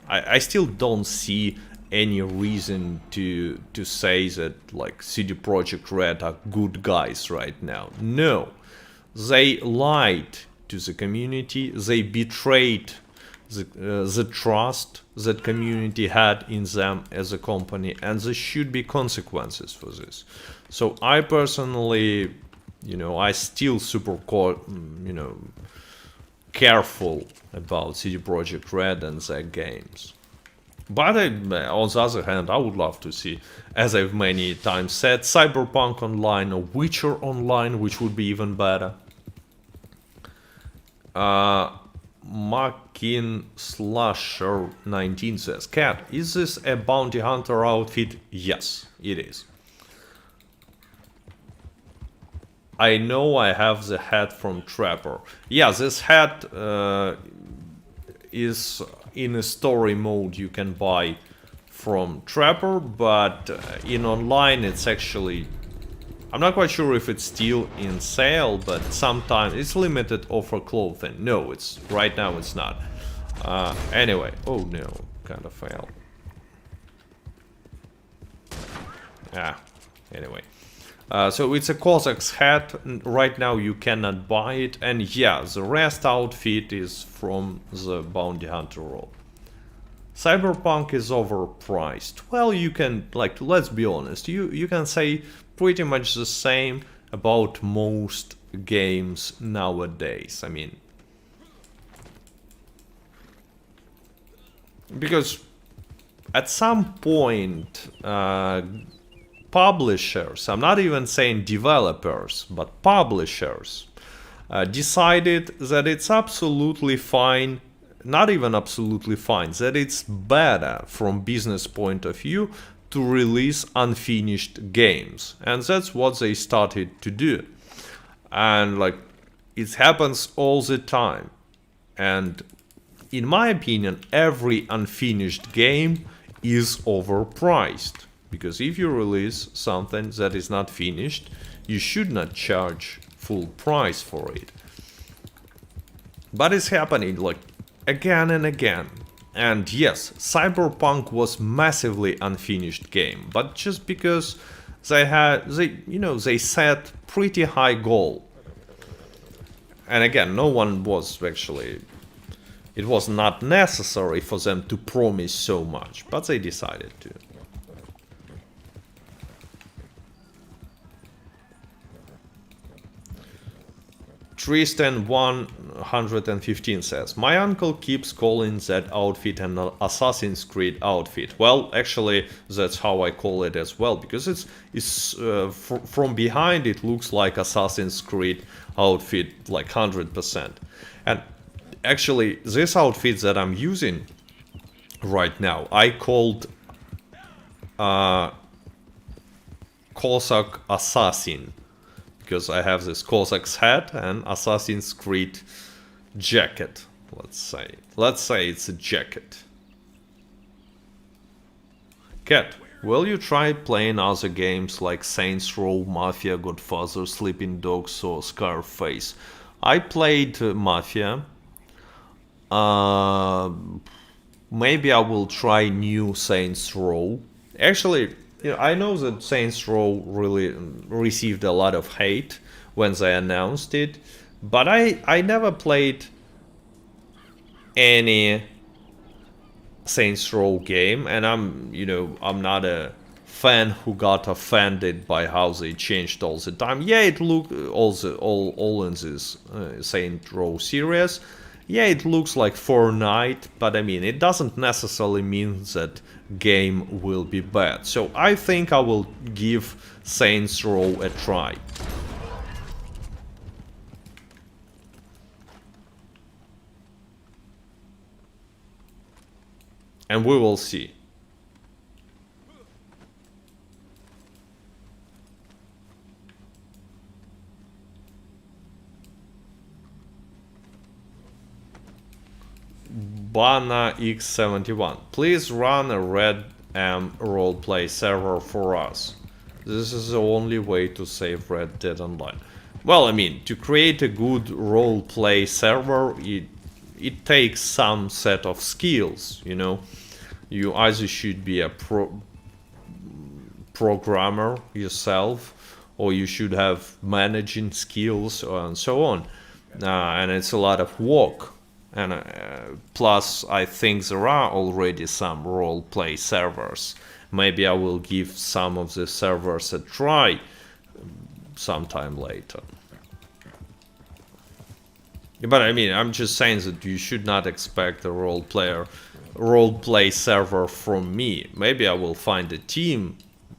I still don't see any reason to say that like CD Projekt Red are good guys right now. No, they lied to the community. They betrayed the trust that community had in them as a company, and there should be consequences for this. So I personally, I still super, careful about CD Projekt Red and their games. But on the other hand, I would love to see, as I've many times said, Cyberpunk Online or Witcher Online, which would be even better. Makin Slasher 19 says, Cat, is this a bounty hunter outfit? Yes, it is. I know I have the hat from Trapper. Yeah, this hat is in a story mode you can buy from Trapper, but in online it's actually... I'm not quite sure if it's still in sale, but sometimes it's limited offer clothing. No, it's right now it's not. Anyway, oh no, kind of failed. Anyway. So it's a Cossacks hat. Right now you cannot buy it, and yeah, the rest outfit is from the bounty hunter role. Cyberpunk is overpriced. Well, you can, like, let's be honest, you can say pretty much the same about most games nowadays. I mean, because at some point publishers, I'm not even saying developers, but publishers decided that it's absolutely fine, not even absolutely fine, that it's better from business point of view to release unfinished games. And that's what they started to do. And like, it happens all the time. And in my opinion, every unfinished game is overpriced. Because if you release something that is not finished, you should not charge full price for it. But it's happening like again and again. And yes, Cyberpunk was massively unfinished game, but just because they set pretty high goal. And again, no one was actually, it was not necessary for them to promise so much, but they decided to. Tristan 115 says, my uncle keeps calling that outfit an Assassin's Creed outfit. Well, actually, that's how I call it as well, because it's from behind it looks like Assassin's Creed outfit like 100%. And actually, this outfit that I'm using right now, I called Cossack Assassin. Because I have this Cossack's hat and Assassin's Creed jacket, let's say. Let's say it's a jacket. Cat, will you try playing other games like Saints Row, Mafia, Godfather, Sleeping Dogs or Scarface? I played Mafia. Maybe I will try new Saints Row. Actually, I know that Saints Row really received a lot of hate when they announced it, but I never played any Saints Row game, and I'm not a fan who got offended by how they changed all the time. Yeah, it looked all in this Saints Row series. Yeah, it looks like Fortnite, but I mean, it doesn't necessarily mean that game will be bad. So I think I will give Saints Row a try. And we will see. Bana X71. Please run a Red M roleplay server for us. This is the only way to save Red Dead Online. Well, I mean, to create a good roleplay server, it takes some set of skills, you know. You either should be a programmer yourself, or you should have managing skills and so on. And it's a lot of work. And plus, I think there are already some role-play servers. Maybe I will give some of the servers a try sometime later. But I mean, I'm just saying that you should not expect a role-play server from me. Maybe I will find a team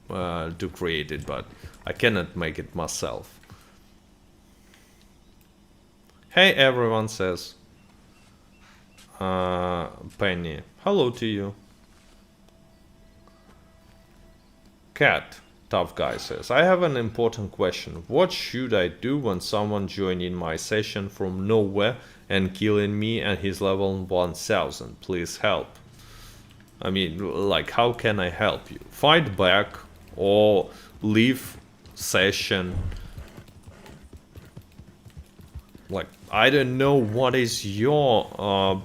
to create it, but I cannot make it myself. Hey, everyone says. Penny, hello to you. Cat, tough guy says, I have an important question. What should I do when someone joins in my session from nowhere and killing me and he's level 1000? Please help. I mean, like, how can I help you? Fight back or leave session? Like, I don't know what is your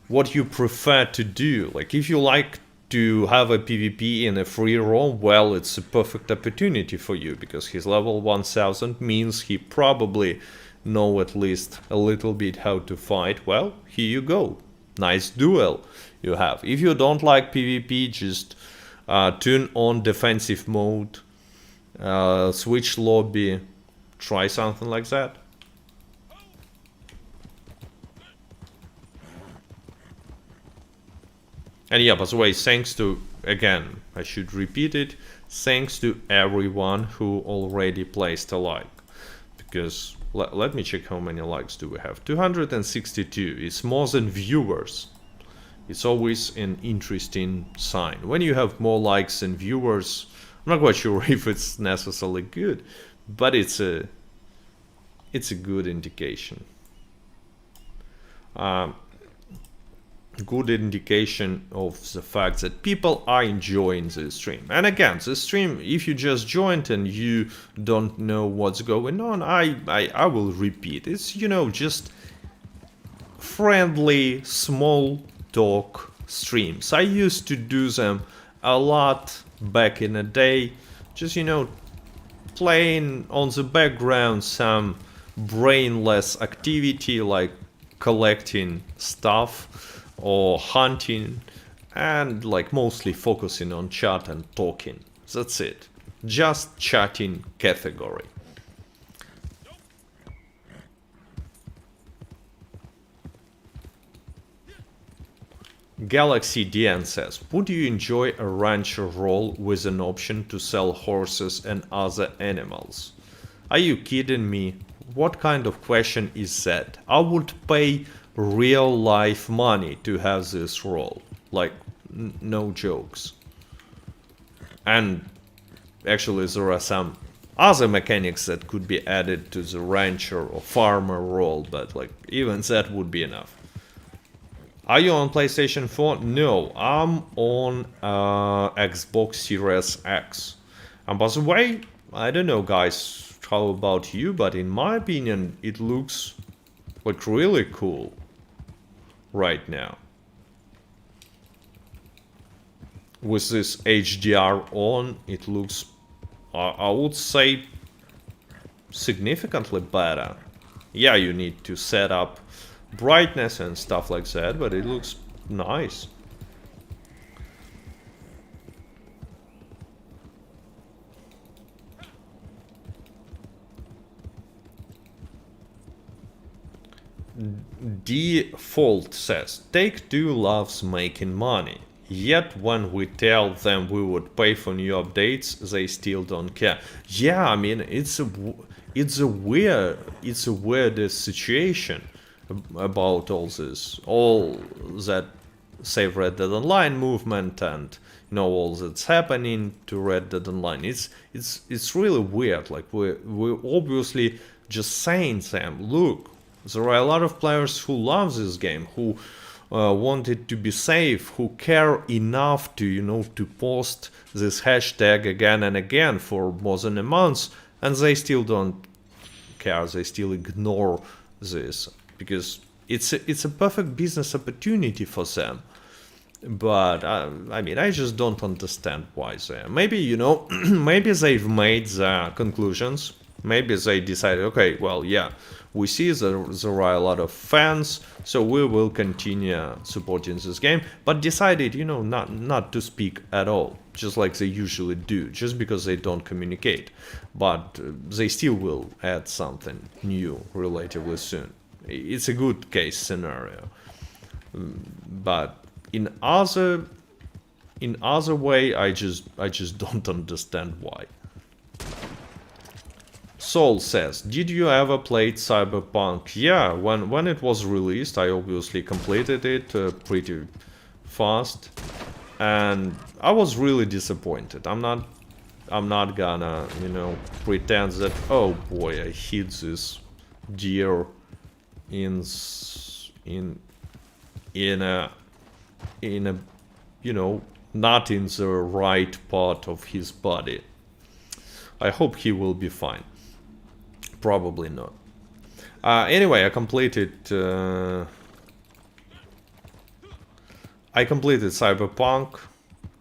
what you prefer to do. Like, if you like to have a PvP in a free roam, well, it's a perfect opportunity for you, because his level 1000 means he probably know at least a little bit how to fight. Well, here you go. Nice duel you have. If you don't like PvP, just turn on defensive mode, switch lobby, try something like that. And yeah, by the way, thanks to, again, I should repeat it, thanks to everyone who already placed a like. Because, let me check how many likes do we have. 262, it's more than viewers. It's always an interesting sign. When you have more likes than viewers, I'm not quite sure if it's necessarily good, but it's a good indication. Good indication of the fact that people are enjoying the stream. And again, the stream, if you just joined and you don't know what's going on, I will repeat, it's, you know, just friendly small talk streams. I used to do them a lot back in the day, just, you know, playing on the background some brainless activity like collecting stuff or hunting, and like mostly focusing on chat and talking. That's it. Just chatting category. Galaxy DN says, would you enjoy a rancher role with an option to sell horses and other animals? Are you kidding me? What kind of question is that? I would pay real life money to have this role. Like, no jokes. And actually there are some other mechanics that could be added to the rancher or farmer role, but like even that would be enough. Are you on PlayStation 4? No, I'm on Xbox Series X. And by the way, I don't know guys, how about you, but in my opinion it looks like really cool right now. With this HDR on, it looks, I would say, significantly better. Yeah, you need to set up brightness and stuff like that, but it looks nice. Default says, Take-Two loves making money. Yet when we tell them we would pay for new updates, they still don't care. Yeah, I mean, it's a weird situation about all this, all that save Red Dead Online movement and all that's happening to Red Dead Online. It's really weird. Like we're obviously just saying to them, look, there are a lot of players who love this game, who want it to be safe, who care enough to to post this hashtag again and again for more than a month, and they still don't care. They still ignore this because it's a perfect business opportunity for them. But I mean, I just don't understand why they. Maybe maybe they've made their conclusions. Maybe they decided, okay, well, yeah, we see there are a lot of fans, so we will continue supporting this game, but decided, not to speak at all, just like they usually do, just because they don't communicate. But they still will add something new relatively soon. It's a good case scenario. But in other way, I just don't understand why. Soul says, did you ever play Cyberpunk? Yeah, when it was released, I obviously completed it pretty fast, and I was really disappointed. I'm not gonna, pretend that, oh boy, I hit this deer in a not in the right part of his body. I hope he will be fine. Probably not. Anyway, I completed Cyberpunk,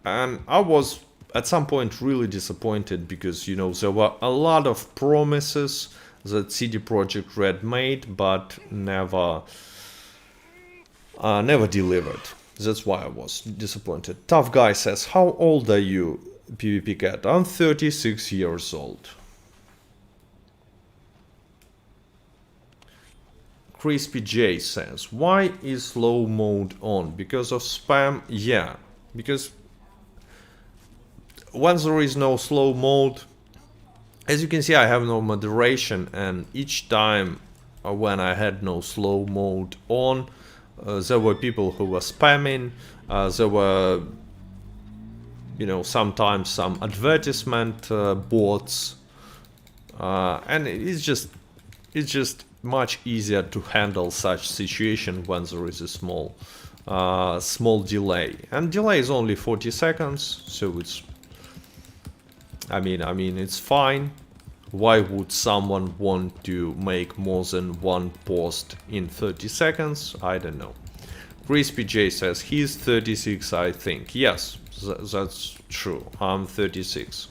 and I was at some point really disappointed because there were a lot of promises that CD Projekt Red made, but never delivered. That's why I was disappointed. Tough Guy says, how old are you, PvP Cat? I'm 36 years old. Crispy J says, why is slow mode on? Because of spam? Yeah, because once there is no slow mode, as you can see, I have no moderation, and each time when I had no slow mode on, there were people who were spamming, there were, sometimes some advertisement bots, and it's just much easier to handle such situation when there is a small delay, and delay is only 40 seconds, so it's it's fine. Why would someone want to make more than one post in 30 seconds? I don't know. Crispy J says he's 36, I think. Yes, that's true. I'm 36.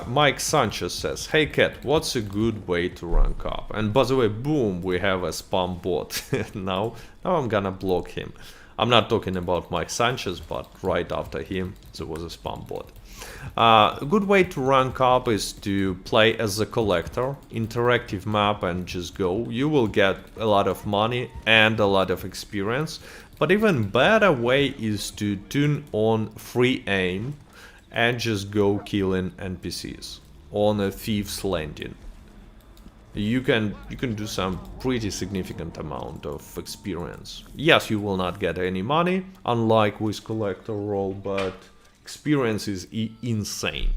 Mike Sanchez says, hey Cat, what's a good way to rank up? And by the way, boom, we have a spam bot. now I'm gonna block him. I'm not talking about Mike Sanchez, but right after him there was a spam bot. A good way to rank up is to play as a collector, interactive map, and just go. You will get a lot of money and a lot of experience, but even better way is to tune on free aim and just go killing NPCs on a thief's landing. You can do some pretty significant amount of experience. Yes, you will not get any money, unlike with collector role, but experience is insane.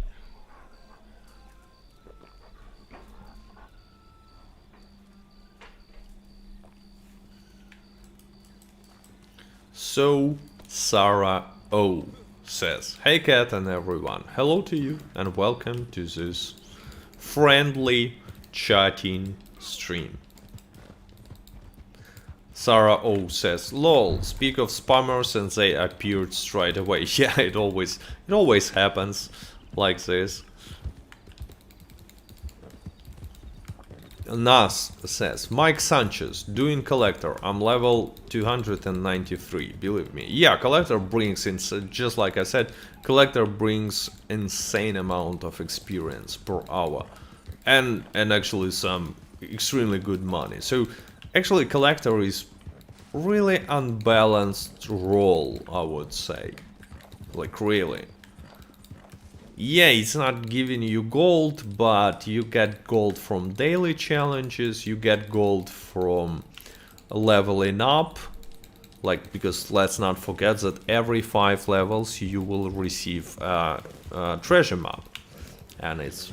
So Sarah O says, hey Cat and everyone, hello to you and welcome to this friendly chatting stream. Sarah O says, lol, speak of spammers and they appeared straight away. Yeah, it always happens like this. Nas says, Mike Sanchez, doing collector, I'm level 293, believe me. Yeah, collector brings in, just like I said, collector brings insane amount of experience per hour. and actually some extremely good money. So actually collector is really unbalanced role, I would say. Like really. Yeah, it's not giving you gold, but you get gold from daily challenges, you get gold from leveling up. Like, because let's not forget that every 5 levels you will receive a treasure map. And it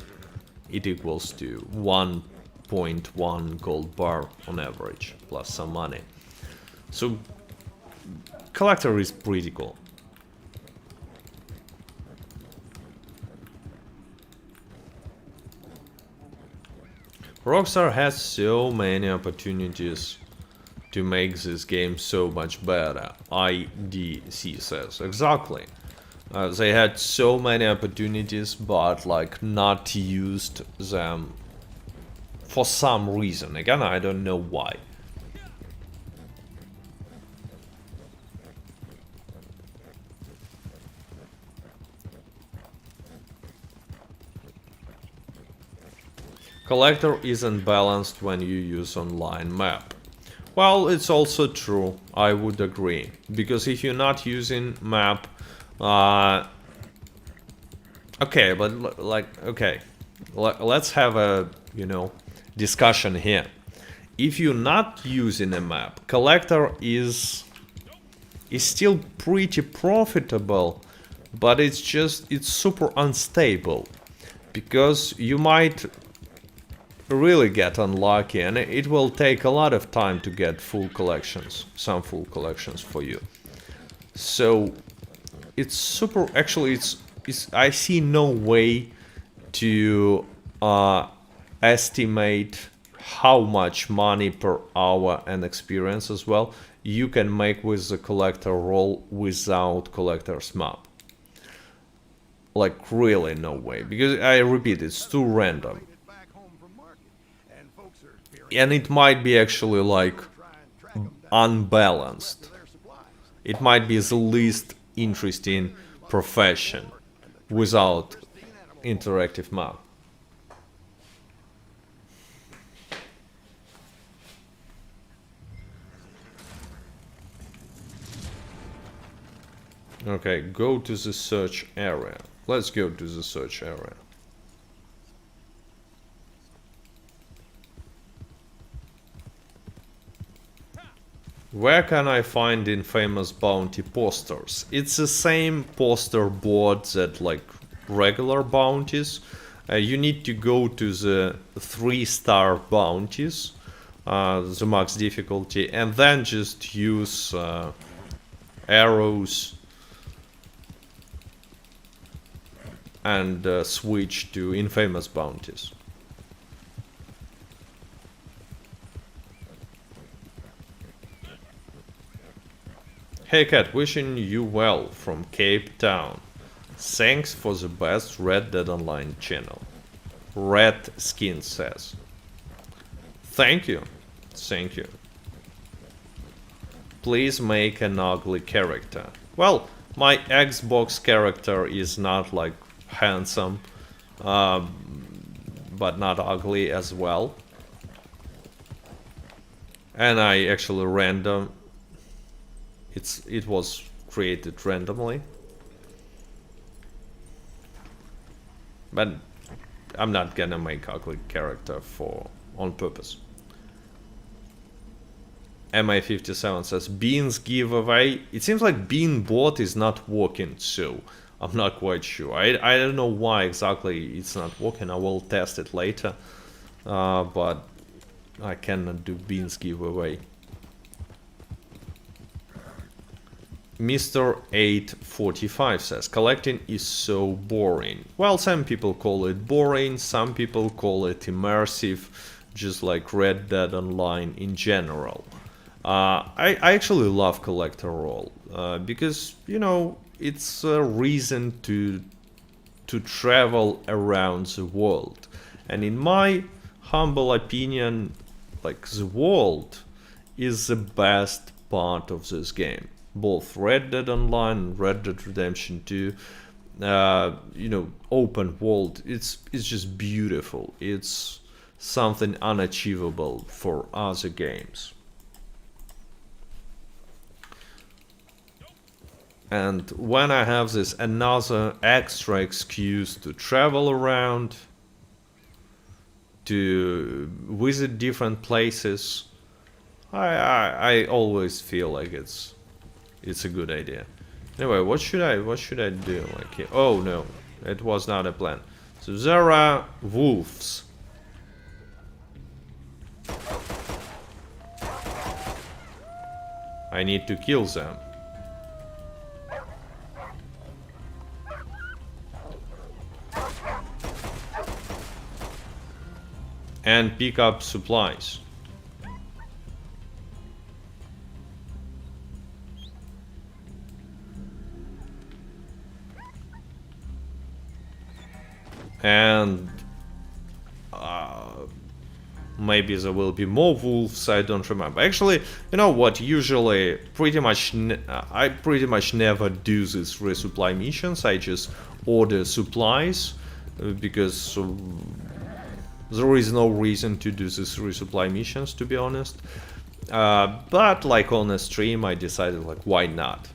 equals to 1.1 gold bar on average, plus some money. So, collector is pretty cool. Rockstar has so many opportunities to make this game so much better, IDC says. Exactly. They had so many opportunities, but like not used them for some reason. Again, I don't know why. Collector isn't balanced when you use online map. Well, it's also true, I would agree. Because if you're not using map, okay, but okay, let's have a, discussion here. If you're not using a map, collector is still pretty profitable, but it's super unstable. Because you might really get unlucky, and it will take a lot of time to get full collections, some full collections for you. So it's super, actually I see no way to estimate how much money per hour and experience as well you can make with the collector role without collector's map. Like really no way, because I repeat, it's too random. And it might be actually like unbalanced. It might be the least interesting profession without interactive map. Okay, go to the search area. Let's go to the search area. Where can I find infamous bounty posters? It's the same poster board that like regular bounties. You need to go to the 3-star bounties, the max difficulty, and then just use arrows and switch to infamous bounties. Hey Cat, wishing you well from Cape Town. Thanks for the best Red Dead Online channel. Red Skin says. Thank you. Thank you. Please make an ugly character. Well, my Xbox character is not like handsome, but not ugly as well. And I actually it was created randomly. But I'm not gonna make ugly character on purpose. MI57 says Beans giveaway. It seems like Bean bot is not working, so I'm not quite sure. I don't know why exactly it's not working. I will test it later. But I cannot do Beans giveaway. Mr. 845 says, collecting is so boring. Well, some people call it boring, some people call it immersive, just like Red Dead Online in general. I actually love collector role, because, it's a reason to travel around the world. And in my humble opinion, like, the world is the best part of this game. Both Red Dead Online and Red Dead Redemption 2, you know, open world. It's just beautiful. It's something unachievable for other games. And when I have this another extra excuse to travel around, to visit different places, I always feel like it's a good idea. Anyway, what should I do? Like, oh no, it was not a plan. So there are wolves. I need to kill them. And pick up supplies. And maybe there will be more wolves, I don't remember. Actually, you know what, usually I pretty much never do these resupply missions. I just order supplies because there is no reason to do these resupply missions, to be honest. But like on a stream I decided, like, why not?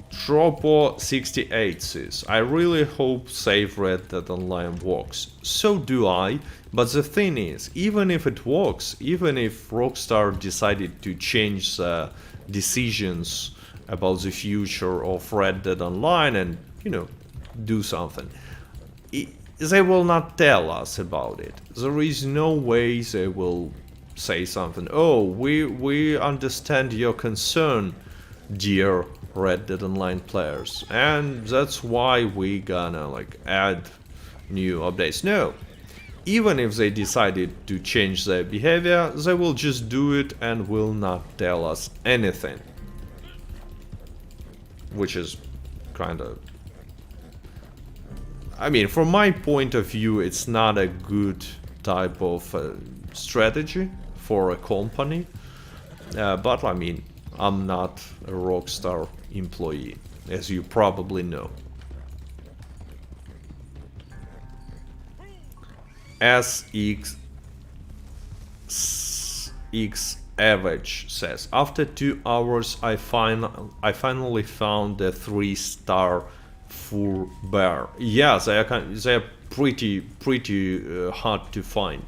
Tropo68 says, I really hope Save Red Dead Online works. So do I, but the thing is, even if it works, even if Rockstar decided to change the decisions about the future of Red Dead Online and, you know, do something, they will not tell us about it. There is no way they will say something. Oh, we understand your concern, dear Red Dead Online players, and that's why we gonna like add new updates. No, even if they decided to change their behavior, they will just do it and will not tell us anything, which is kind of, I mean, from my point of view, it's not a good type of strategy for a company, but I mean, I'm not a Rockstar employee, as you probably know. SX Avage says, after 2 hours I finally found the 3-star full bear. Yeah, they're pretty hard to find.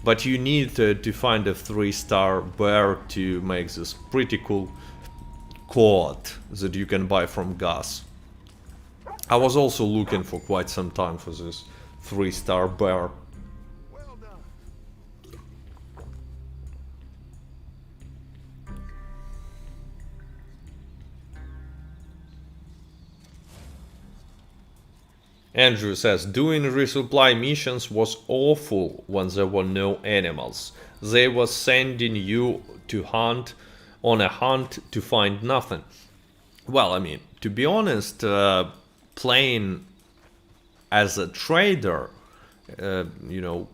But you need to find a 3-star bear to make this pretty cool quad that you can buy from Gus. I was also looking for quite some time for this 3-star bear. Well done. Andrew says, doing resupply missions was awful when there were no animals. They were sending you to hunt on a hunt to find nothing. Well, I mean, to be honest, playing as a trader, you know,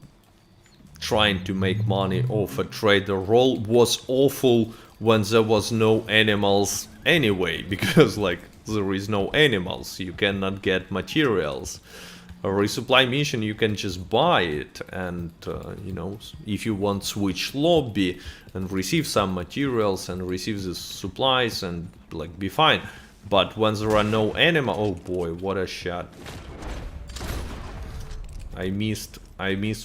trying to make money off a trader role was awful when there was no animals anyway, because like there is no animals, you cannot get materials. A resupply mission, you can just buy it, and you know, if you want switch lobby and receive some materials and receive the supplies and like be fine. But when there are no animal, oh boy, what a shot! I missed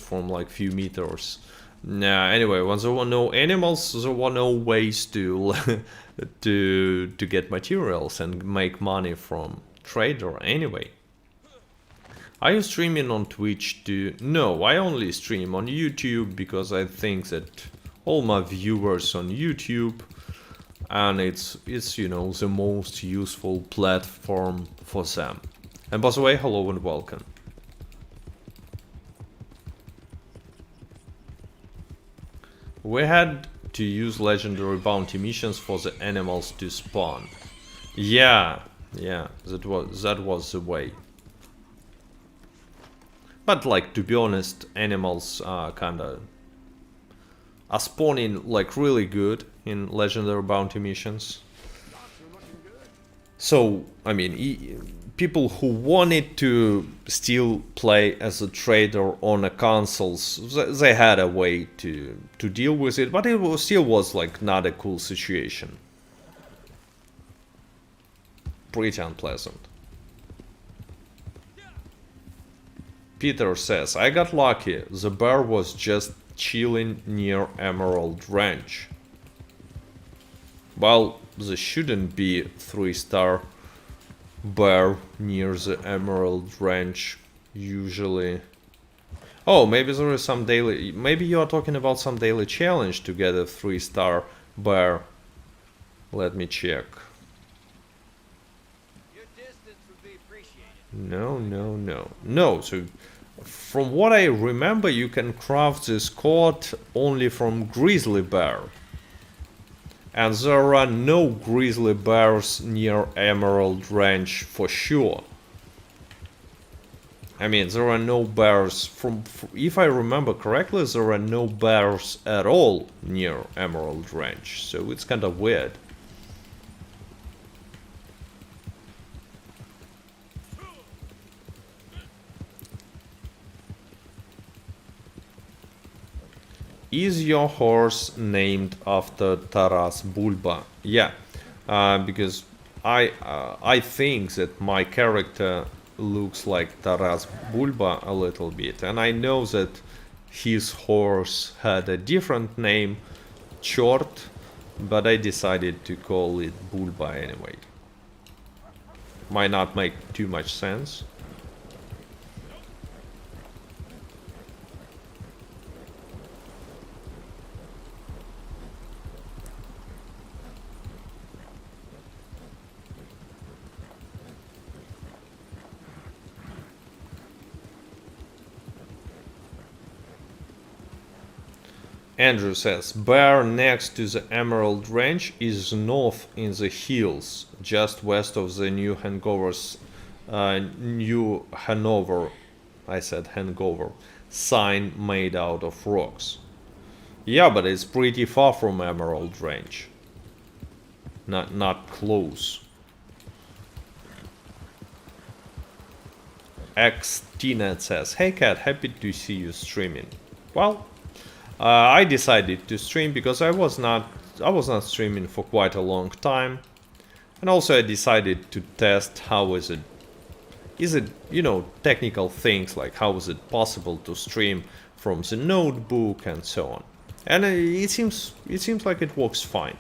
from like few meters. Nah, anyway, when there were no animals, there were no ways to to get materials and make money from trader anyway. Are you streaming on Twitch too? No, I only stream on YouTube because I think that all my viewers on YouTube, and it's you know, the most useful platform for them. And by the way, hello and welcome. We had to use legendary bounty missions for the animals to spawn. Yeah, that was the way. But like, to be honest, animals are spawning like really good in legendary bounty missions. Doctor looking good. So, I mean, people who wanted to still play as a trader on a consoles, they had a way to deal with it, but it still was like not a cool situation. Pretty unpleasant. Peter says, I got lucky. The bear was just chilling near Emerald Ranch. Well, there shouldn't be 3-star bear near the Emerald Ranch usually. Oh, maybe there is some daily... Maybe you are talking about some daily challenge to get a 3-star bear. Let me check. No, no, no. No, so from what I remember, you can craft this coat only from grizzly bear. And there are no grizzly bears near Emerald Ranch for sure. I mean, there are no bears if I remember correctly, there are no bears at all near Emerald Ranch, so it's kind of weird. Is your horse named after Taras Bulba? Yeah, because I think that my character looks like Taras Bulba a little bit, and I know that his horse had a different name, Chort, but I decided to call it Bulba anyway. Might not make too much sense. Andrew says, bear next to the Emerald Range is north in the hills, just west of the New Hanover, I said Hanover, sign made out of rocks. Yeah, but it's pretty far from Emerald Range. Not close. XTNet says, hey cat, happy to see you streaming. Well, I decided to stream because I was not streaming for quite a long time, and also I decided to test how is it, you know, technical things like how is it possible to stream from the notebook and so on, and it seems like it works fine.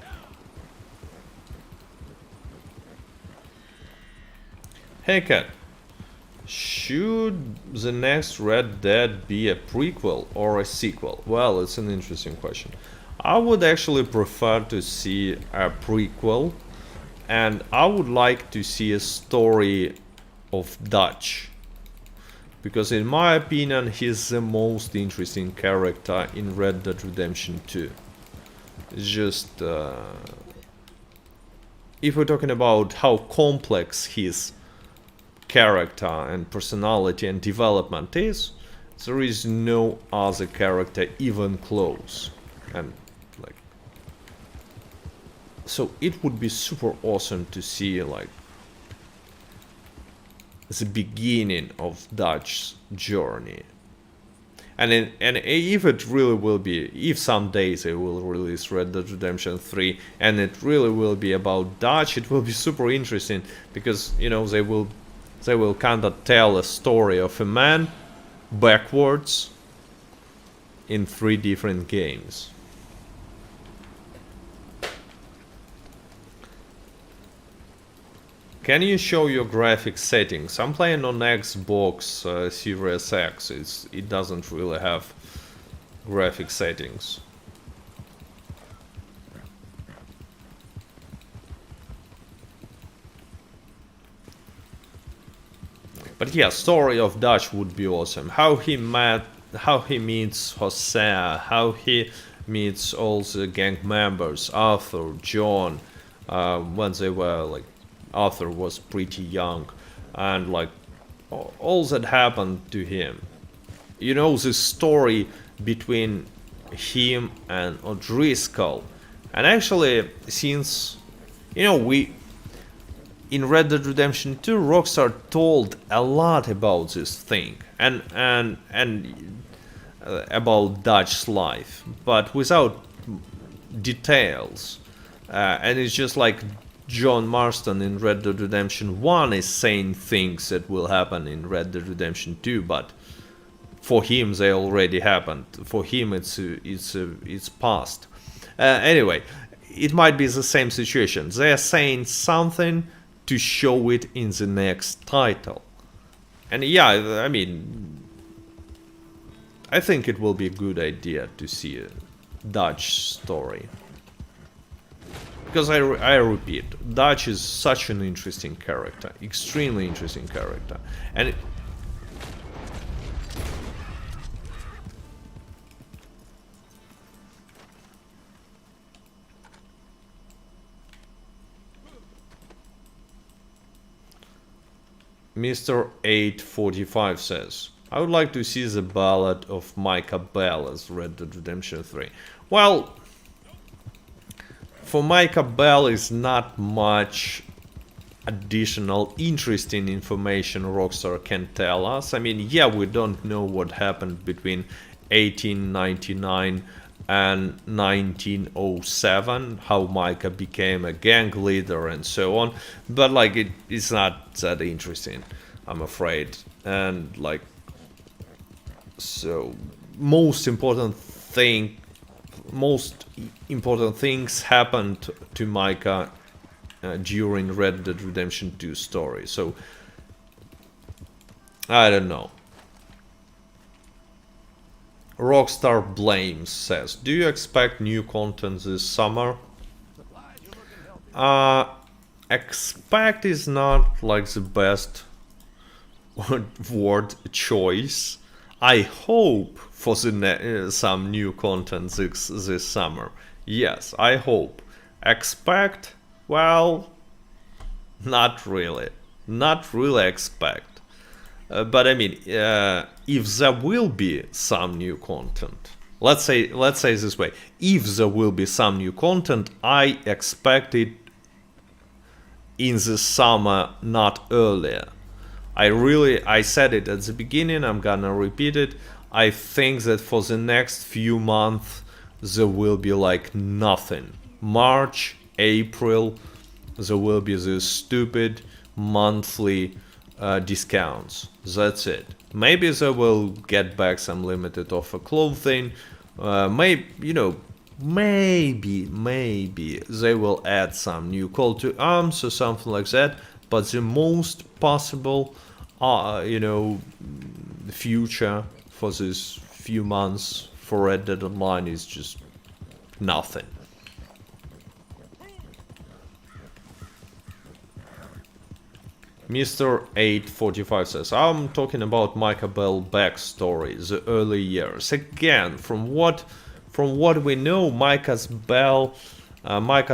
Hey cat, should the next Red Dead be a prequel or a sequel? Well, it's an interesting question. I would actually prefer to see a prequel, and I would like to see a story of Dutch. Because in my opinion, he's the most interesting character in Red Dead Redemption 2. It's just... if we're talking about how complex his character and personality and development is, there is no other character even close. And like, so it would be super awesome to see like the beginning of Dutch's journey. And if it really will be, if someday they will release Red Dead Redemption 3 and it really will be about Dutch, it will be super interesting because, you know, they will kind of tell a story of a man backwards in 3 different games. Can you show your graphics settings? I'm playing on Xbox Series X. It doesn't really have graphic settings. But yeah, story of Dutch would be awesome. How he meets Hosea, how he meets all the gang members, Arthur, John, when they were like, Arthur was pretty young, and like all that happened to him. You know, this story between him and O'Driscoll. And actually, since, you know, in Red Dead Redemption 2, Rockstar told a lot about this thing and about Dutch's life, but without details. And it's just like John Marston in Red Dead Redemption 1 is saying things that will happen in Red Dead Redemption 2, but for him they already happened. For him it's past. Anyway, it might be the same situation. They're saying something to show it in the next title. And yeah, I mean, I think it will be a good idea to see a Dutch story. Because I repeat, Dutch is such an interesting character, extremely interesting character. And Mr. 845 says, I would like to see the ballad of Micah Bell as Red Dead Redemption 3. Well, for Micah Bell is not much additional interesting information Rockstar can tell us. I mean, yeah, we don't know what happened between 1899 and 1907, how Micah became a gang leader and so on, but like it's not that interesting, I'm afraid. And like, so most important things happened to Micah during Red Dead Redemption 2 story, so I don't know. Rockstar Blames says, do you expect new content this summer? Expect is not like the best word choice. I hope for some new content this summer. Yes, I hope. Expect? Well, not really. Not really expect. But I mean, if there will be some new content, let's say this way, if there will be some new content, I expect it in the summer, not earlier. I said it at the beginning, I'm gonna repeat it. I think that for the next few months there will be like nothing. March, April, there will be this stupid monthly discounts. That's it. Maybe they will get back some limited offer clothing. Maybe they will add some new call to arms or something like that. But the most possible, future for this few months for Red Dead Online is just nothing. Mr. 845 says, I'm talking about Micah Bell backstory, the early years. Again, from what we know, Micah's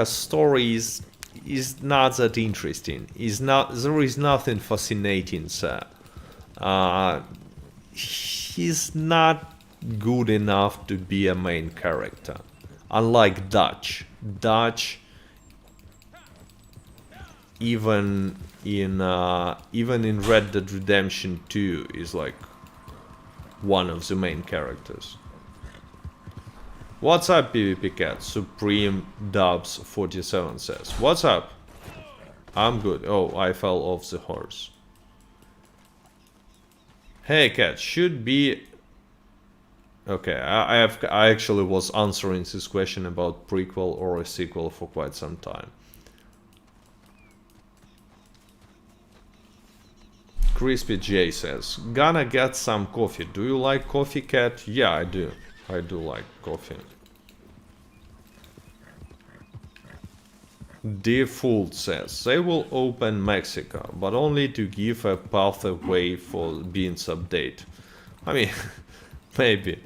story is not that interesting. There is nothing fascinating there. He's not good enough to be a main character. Unlike Dutch, even in Red Dead Redemption 2 is like one of the main characters. What's up, PvP Cat? Supreme Dubs 47 says, what's up? I'm good. Oh, I fell off the horse. Hey Cat, should be... Okay, I actually was answering this question about prequel or a sequel for quite some time. Crispy J says, gonna get some coffee. Do you like coffee, Cat? Yeah, I do. I do like coffee. Default says, they will open Mexico, but only to give a pathway for Beans update. I mean, maybe.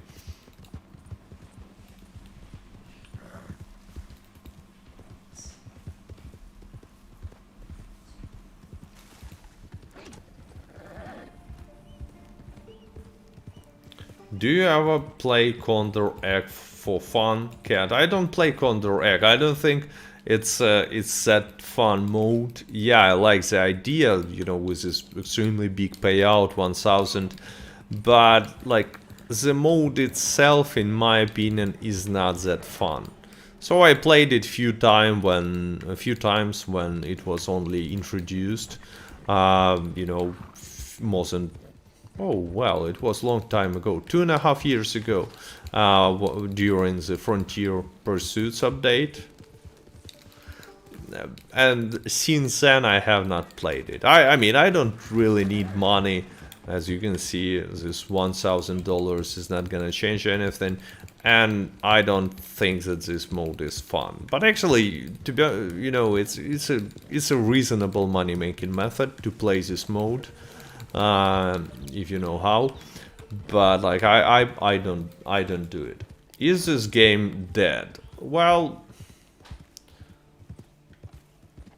Do you ever play Condor Egg for fun, Cat? I don't play Condor Egg. I don't think It's that fun mode. Yeah, I like the idea, you know, with this extremely big payout, 1000. But like the mode itself, in my opinion, is not that fun. So I played it a few times when it was only introduced. You know, more than, oh well, it was a long time ago, 2.5 years ago, during the Frontier Pursuits update. And since then I have not played it. I mean, I don't really need money. As you can see, this $1,000 is not gonna change anything, and I don't think that this mode is fun. But actually, to be, you know, it's a reasonable money-making method to play this mode, if you know how. But like I don't do it. Is this game dead? Well,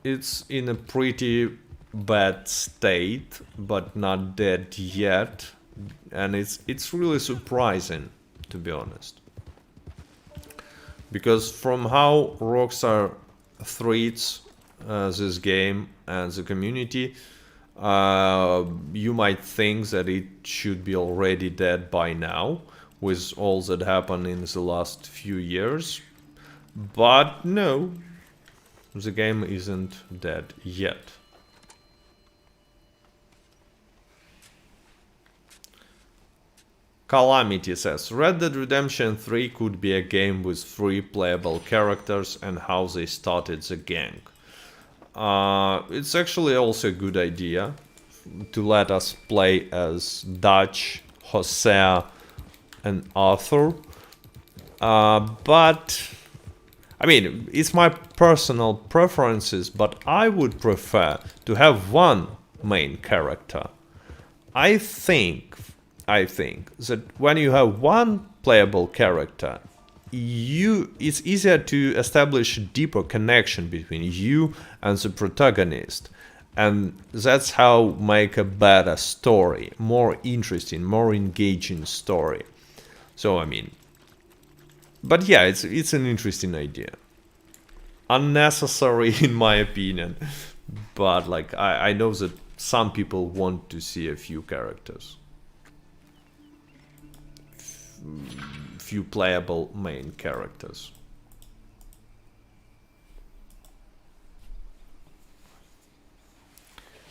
it's in a pretty bad state, but not dead yet, and it's really surprising, to be honest, because from how Rockstar treats this game and the community, you might think that it should be already dead by now, with all that happened in the last few years, but no, the game isn't dead yet. Calamity says, Red Dead Redemption 3 could be a game with 3 playable characters and how they started the gang. It's actually also a good idea to let us play as Dutch, Hosea, and Arthur. But, I mean, it's my personal preferences, but I would prefer to have one main character. I think that when you have one playable character, it's easier to establish a deeper connection between you and the protagonist, and that's how make a better story, more interesting, more engaging story. So I mean, but yeah, it's an interesting idea. Unnecessary in my opinion, but like I know that some people want to see a few characters. Few playable main characters.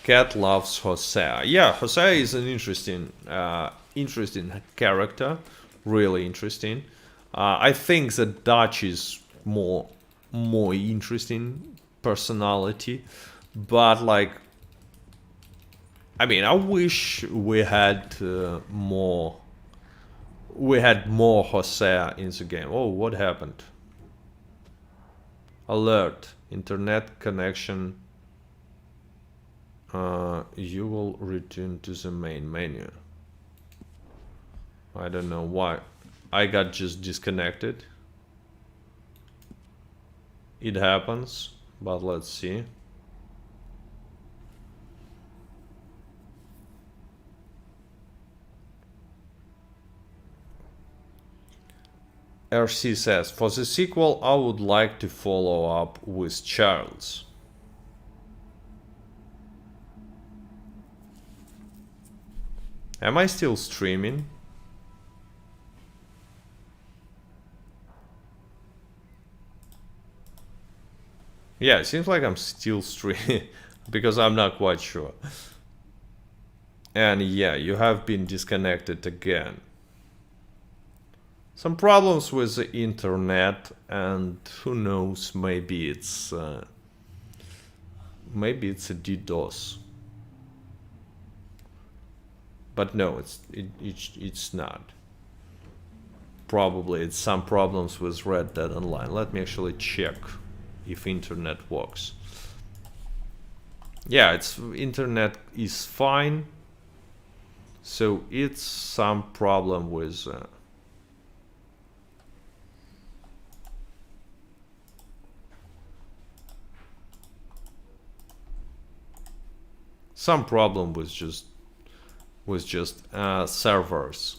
Cat loves Hosea. Yeah, Hosea is an interesting character, really interesting. I think that Dutch is more interesting personality, but like, I mean, I wish we had more. We had more Hosea in the game. Oh, what happened? Alert. Internet connection. You will return to the main menu. I don't know why. I got just disconnected. It happens, but let's see. RC says, for the sequel, I would like to follow up with Charles. Am I still streaming? Yeah, it seems like I'm still streaming, because I'm not quite sure. And yeah, you have been disconnected again. Some problems with the internet, and who knows, maybe it's a DDoS. But no, it's not. Probably it's some problems with Red Dead Online. Let me actually check if internet works. Yeah, internet is fine. So it's some problem with some problem with just servers.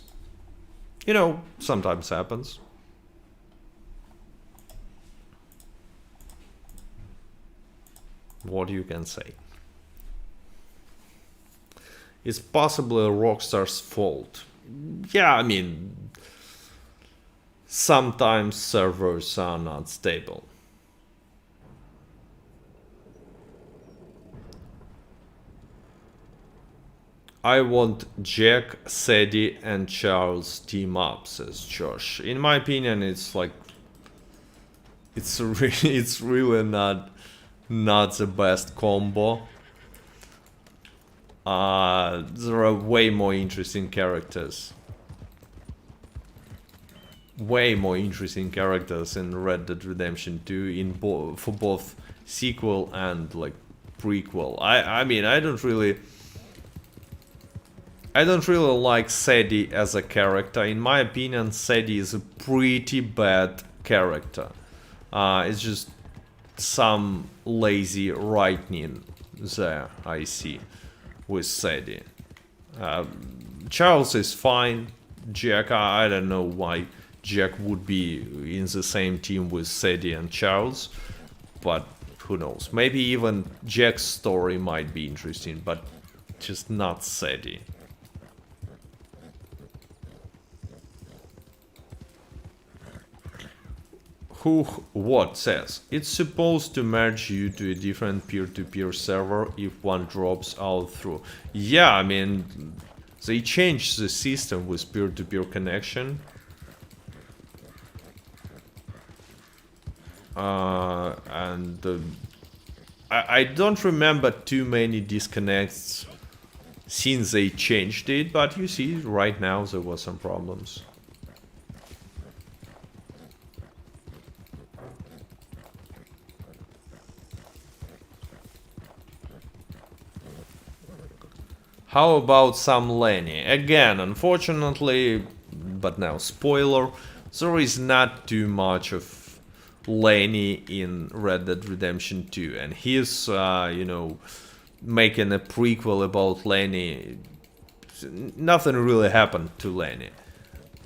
You know, sometimes happens. what you can say. It's possibly Rockstar's fault. Yeah, I mean, sometimes servers are not stable. I want Jack, Sadie, and Charles team up, says Josh. In my opinion, it's like it's really not the best combo. There are way more interesting characters. Way more interesting characters in Red Dead Redemption 2 in for both sequel and like prequel. I mean, I don't really like Sadie as a character. In my opinion, Sadie is a pretty bad character. It's just some lazy writing there, I see, with Sadie. Charles is fine. Jack, I don't know why Jack would be in the same team with Sadie and Charles, but who knows. Maybe even Jack's story might be interesting, but just not Sadie. What says it's supposed to merge you to a different peer-to-peer server if one drops out through. Yeah, I mean, they changed the system with peer-to-peer connection. I don't remember too many disconnects since they changed it, but you see, right now there were some problems. How about some Lenny? Again, unfortunately, but now spoiler, there is not too much of Lenny in Red Dead Redemption 2, and he's, you know, making a prequel about Lenny. Nothing really happened to Lenny.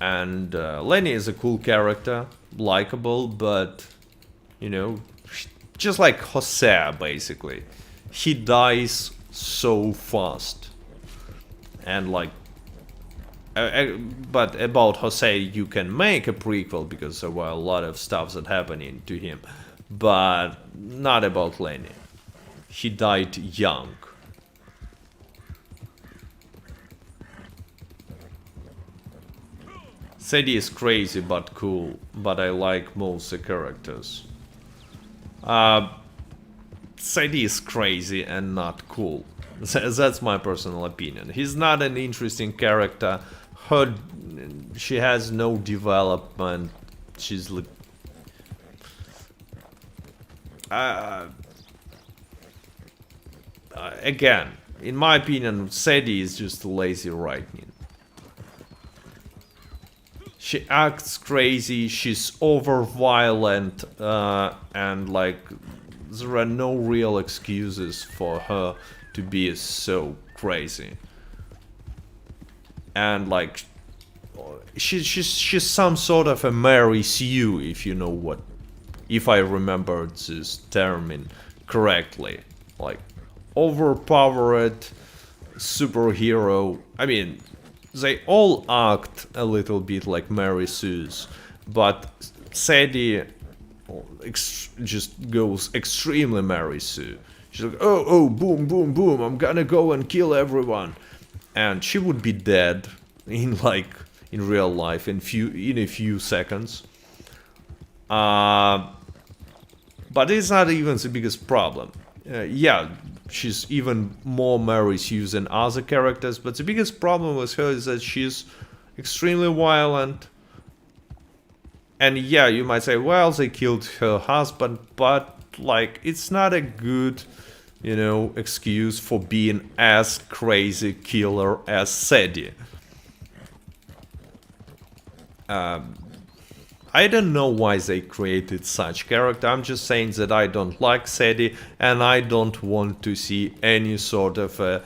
And Lenny is a cool character, likable, but, you know, just like Jose, basically. He dies so fast. And like, but about Jose you can make a prequel because there were a lot of stuff that happening to him, but not about Lenny. He died young. Sadie is crazy but cool, but I like most the characters. Sadie is crazy and not cool. That's my personal opinion. He's not an interesting character. She has no development. She's like... again, in my opinion, Sadie is just lazy writing. She acts crazy, she's over-violent, and like, there are no real excuses for her to be so crazy. And like, she's some sort of a Mary Sue, if you know what, if I remember this term correctly. Like, overpowered superhero. I mean, they all act a little bit like Mary Sue's, but Sadie just goes extremely Mary Sue. She's like, oh, boom, boom, boom, I'm gonna go and kill everyone. And she would be dead in real life in a few seconds. But it's not even the biggest problem. Yeah, she's even more Mary Sue than other characters, but the biggest problem with her is that she's extremely violent. And yeah, you might say, well, they killed her husband, but like, it's not a good, you know, excuse for being as crazy killer as Sadie. I don't know why they created such character. I'm just saying that I don't like Sadie, and I don't want to see any sort of a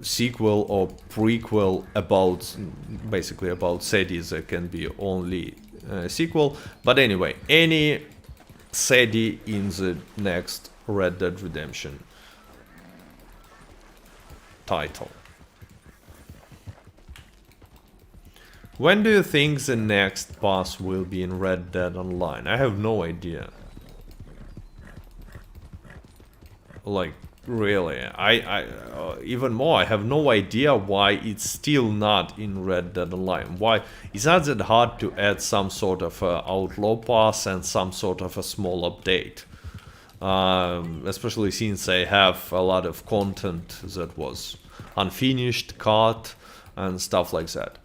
sequel or prequel about, basically about Sadie. There can be only a sequel. But anyway, any Sadie in the next Red Dead Redemption title. When do you think the next boss will be in Red Dead Online? I have no idea. Like, really, even more, I have no idea why it's still not in Red Dead Online. Why? It's not that hard to add some sort of outlaw pass and some sort of a small update. Especially since I have a lot of content that was unfinished, cut, and stuff like that.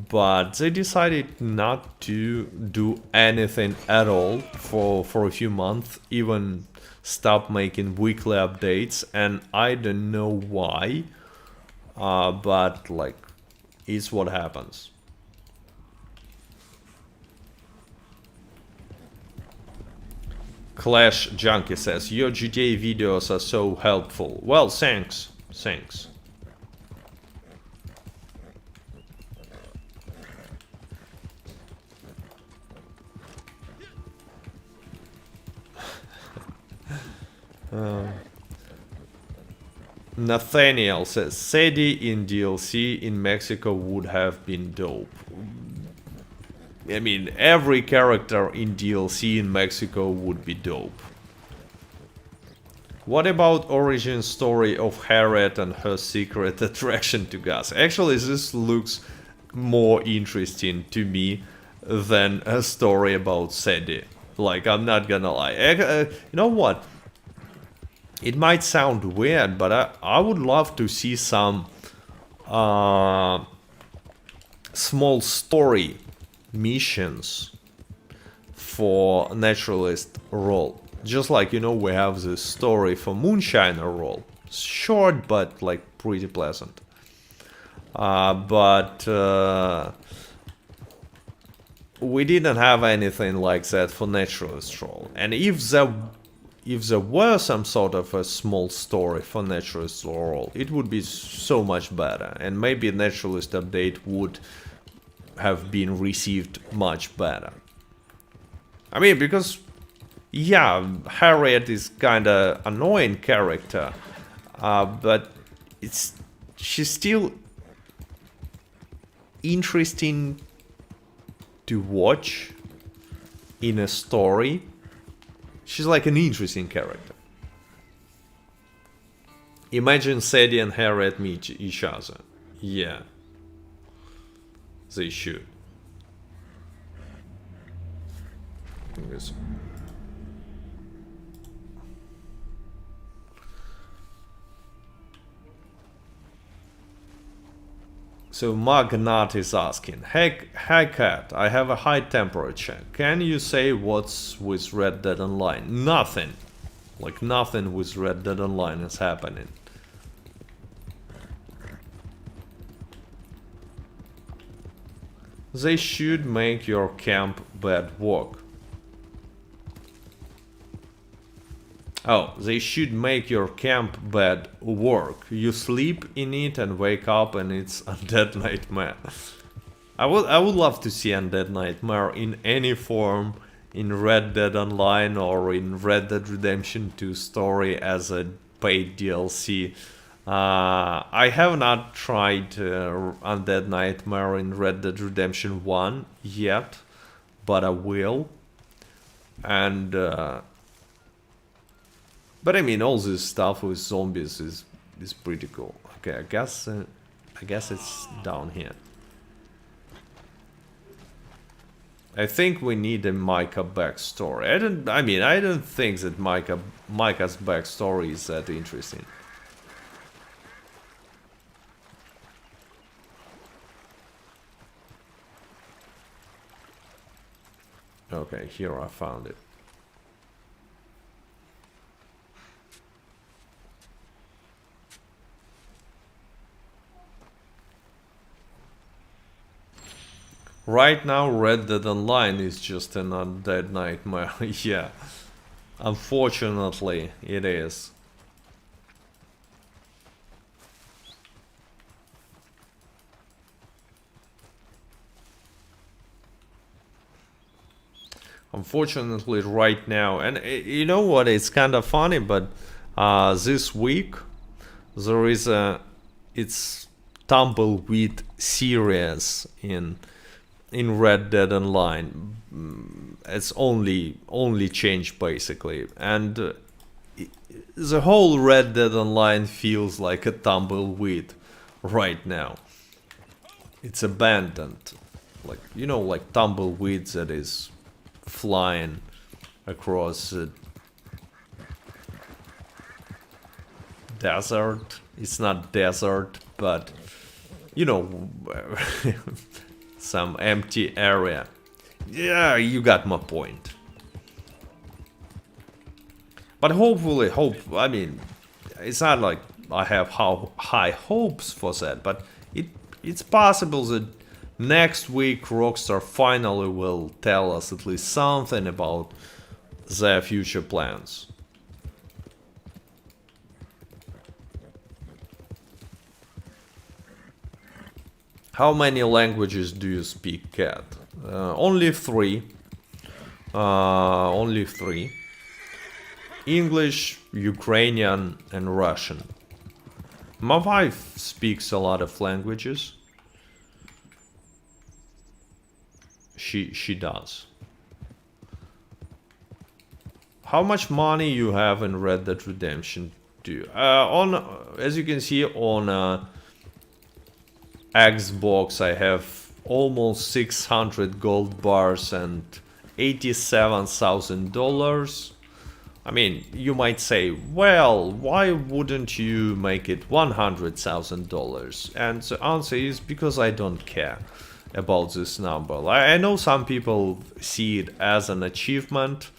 But they decided not to do anything at all for a few months, even stop making weekly updates, and I don't know why, but like, it's what happens. Clash Junkie says, your GTA videos are so helpful. Well, thanks. Nathaniel says, Sadie in DLC in Mexico would have been dope. I mean, every character in DLC in Mexico would be dope. What about origin story of Harriet and her secret attraction to gas? Actually, this looks more interesting to me than a story about Sadie. Like, I'm not gonna lie. You know what? It might sound weird, but I would love to see some small story missions for naturalist role. Just like, you know, we have this story for Moonshiner role. Short, but like pretty pleasant. But we didn't have anything like that for naturalist role. And if there were some sort of a small story for naturalist role, it would be so much better. And maybe naturalist update would have been received much better. I mean, because yeah, Harriet is kinda annoying character, but she's still interesting to watch in a story. She's like an interesting character. Imagine Sadie and Harriet meet each other. Yeah. They should. Yes. So Magnat is asking, hey Cat, I have a high temperature. Can you say what's with Red Dead Online? Nothing. Like nothing with Red Dead Online is happening. They should make your camp bed work. Oh, they should make your camp bed work. You sleep in it and wake up and it's Undead Nightmare. I would love to see Undead Nightmare in any form in Red Dead Online or in Red Dead Redemption 2 story as a paid DLC. I have not tried Undead Nightmare in Red Dead Redemption 1 yet, but I will. And but I mean, all this stuff with zombies is pretty cool. Okay, I guess it's down here. I think we need a Micah backstory. I don't think that Micah's backstory is that interesting. Okay, here I found it. Right now, Red Dead Online is just an Undead Nightmare. Yeah, unfortunately, it is. Unfortunately, right now, and you know what? It's kind of funny, but this week there is a it's tumbleweed series in Red Dead Online. It's only change basically, and the whole Red Dead Online feels like a tumbleweed right now. It's abandoned, like like tumbleweeds that is flying across the desert. It's not desert, but you know, some empty area. Yeah, you got my point. But hopefully, I mean, it's not like I have high hopes for that, but it's possible that next week Rockstar finally will tell us at least something about their future plans. How many languages do you speak, Cat? Only three. Only three. English, Ukrainian, and Russian. My wife speaks a lot of languages. She does. How much money you have in Red Dead Redemption 2? As you can see on Xbox, I have almost 600 gold bars and $87,000. I mean, you might say, well, why wouldn't you make it $100,000? And the answer is because I don't care about this number. I know some people see it as an achievement,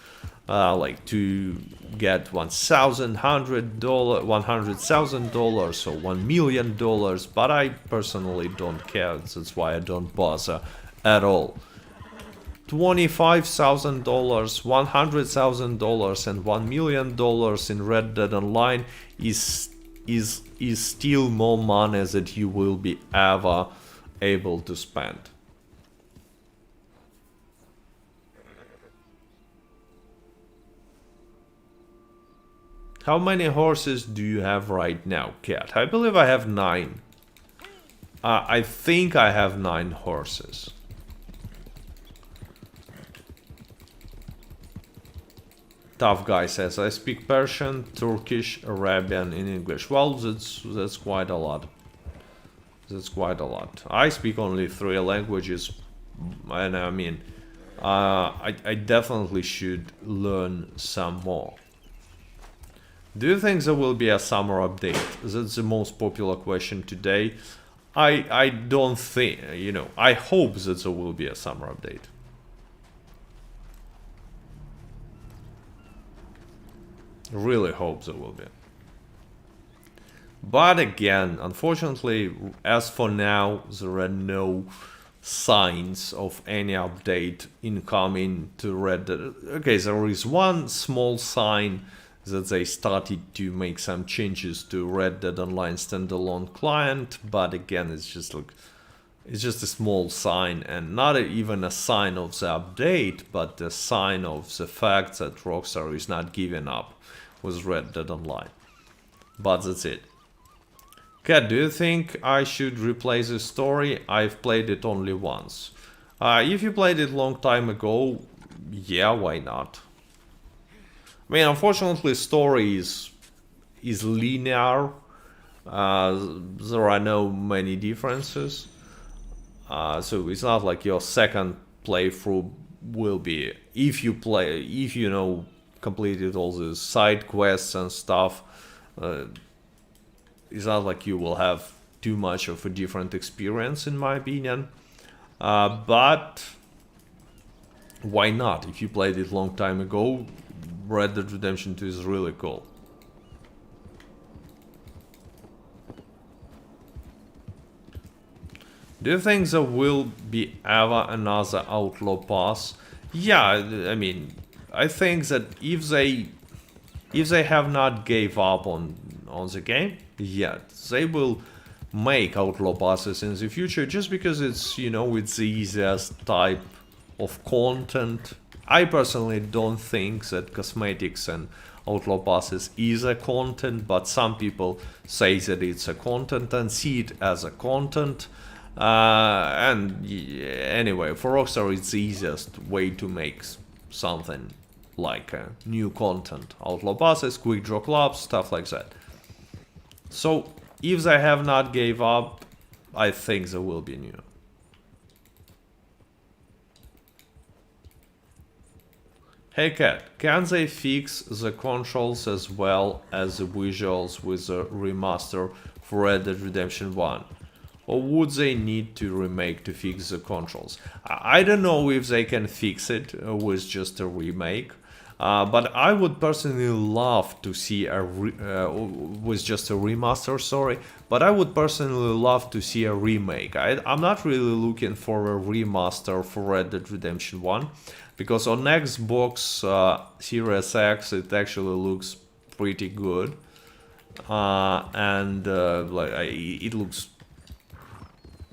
like to get $100,000 or $1 million, but I personally don't care. That's why I don't bother at all. $25,000, $100,000, and $1 million in Red Dead Online is still more money that you will be ever able to spend. How many horses do you have right now, Cat? I believe I have 9. I think I have 9 horses. Tough guy says, I speak Persian, Turkish, Arabian, and English. Well, that's quite a lot. That's quite a lot. I speak only 3 languages, and I mean, I definitely should learn some more. Do you think there will be a summer update? That's the most popular question today. I don't think, I hope that there will be a summer update. Really hope there will be. But again, unfortunately, as for now, there are no signs of any update incoming to Red Dead. Okay, there is one small sign that they started to make some changes to Red Dead Online standalone client, but again, it's just a small sign, and not even a sign of the update, but a sign of the fact that Rockstar is not giving up with Red Dead Online. But that's it. Cat, do you think I should replay the story? I've played it only once. If you played it long time ago, yeah, why not? I mean, unfortunately, story is linear. There are no many differences. So it's not like your second playthrough will be, if you completed all the side quests and stuff, it's not like you will have too much of a different experience, in my opinion. But why not? If you played it long time ago, Red Dead Redemption 2 is really cool. Do you think there will be ever another Outlaw Pass? Yeah, I mean, I think that if they have not gave up on the game yet, they will make Outlaw Passes in the future, just because it's it's the easiest type of content I personally don't think that cosmetics and outlaw passes is a content, but some people say that it's a content and see it as a content. Anyway, for Rockstar, it's the easiest way to make something like new content. Outlaw passes, quick draw clubs, stuff like that. So, if they have not gave up, I think there will be new. Hey Cat, can they fix the controls as well as the visuals with the remaster for Red Dead Redemption 1? Or would they need to remake to fix the controls? I don't know if they can fix it with just a remake. But I would personally love to see with just a remaster, sorry. But I would personally love to see a remake. I'm not really looking for a remaster for Red Dead Redemption 1. Because on Xbox Series X it actually looks pretty good. It looks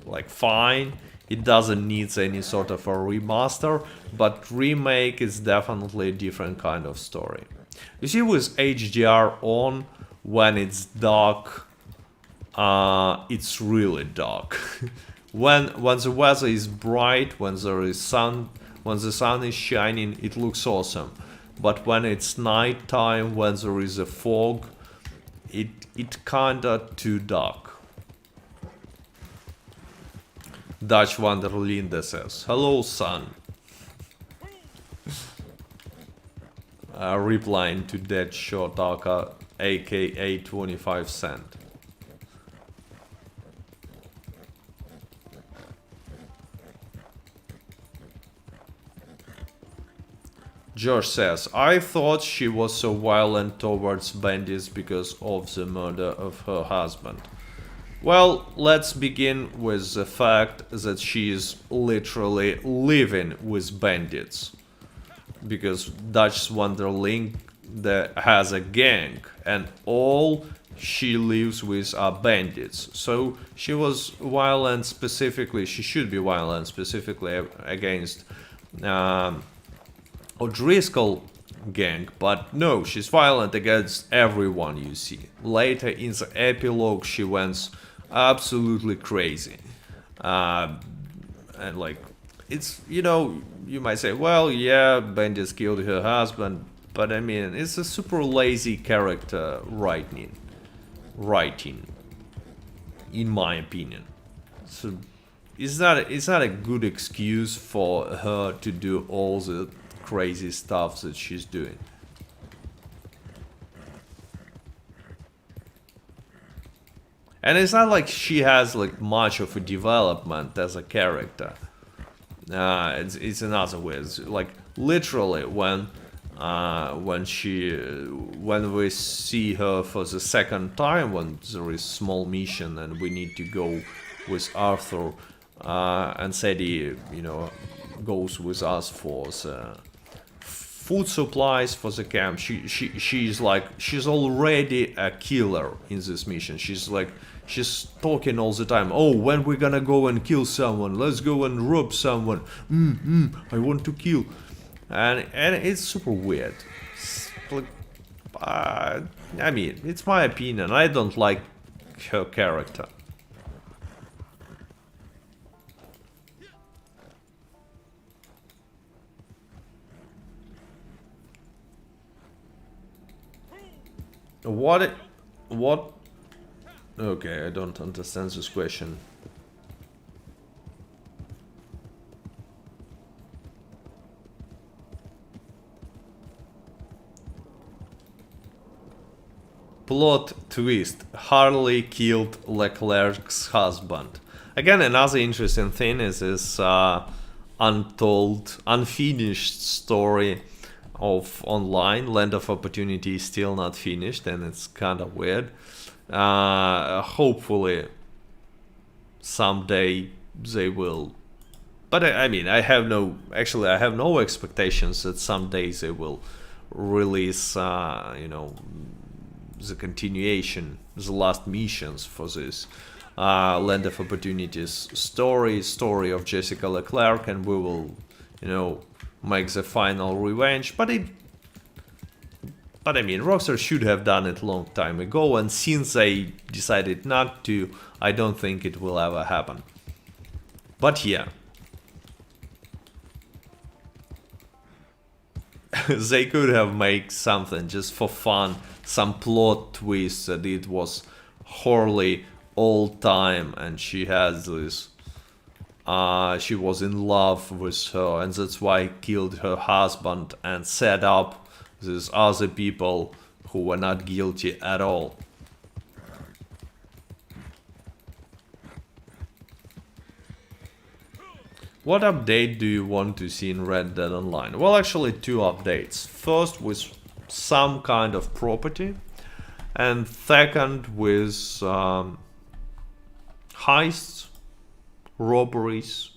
like fine. It doesn't need any sort of a remaster, but remake is definitely a different kind of story. You see, with HDR on, when it's dark, it's really dark. when the weather is bright, when there is sun, when the sun is shining, it looks awesome. But when it's nighttime, when there is a fog, it kinda too dark. Dutch Wanderlinde says, hello son. Replying to Dead Shotaka, aka 25 cent. Josh says, I thought she was so violent towards bandits because of the murder of her husband. Well, let's begin with the fact that she is literally living with bandits. Because Dutch Wanderling has a gang, and all she lives with are bandits. So she was violent specifically, she should be violent specifically against O'Driscoll gang, but no, she's violent against everyone you see. Later in the epilogue she went absolutely crazy. And like, it's, you know, you might say, well, yeah, bandits killed her husband, but I mean, it's a super lazy character writing, in my opinion. So it's not a good excuse for her to do all the crazy stuff that she's doing. And it's not like she has like much of a development as a character. It's another way. It's like literally when we see her for the second time, when there is small mission and we need to go with Arthur, and Sadie, you know, goes with us for the food supplies for the camp. She's already a killer in this mission. She's talking all the time. Oh, when we're gonna go and kill someone? Let's go and rob someone. I want to kill. And it's super weird. I mean, it's my opinion. I don't like her character. What? Okay, I don't understand this question. Plot twist. Harley killed Leclerc's husband. Again, another interesting thing is this untold, unfinished story of online. Land of Opportunity is still not finished, and it's kind of weird. Hopefully someday they will, but I mean, I have no expectations that someday they will release you know, the continuation, the last missions for this Land of Opportunities story of Jessica Leclerc, and we will, you know, make the final revenge, but I mean, Rockstar should have done it a long time ago, and since they decided not to, I don't think it will ever happen. But yeah. They could have made something just for fun, some plot twist that it was Harley all time and she has this, she was in love with her and that's why he killed her husband and set up these other people who were not guilty at all. What update do you want to see in Red Dead Online? Well, actually 2 updates. First with some kind of property, and second with heists, robberies,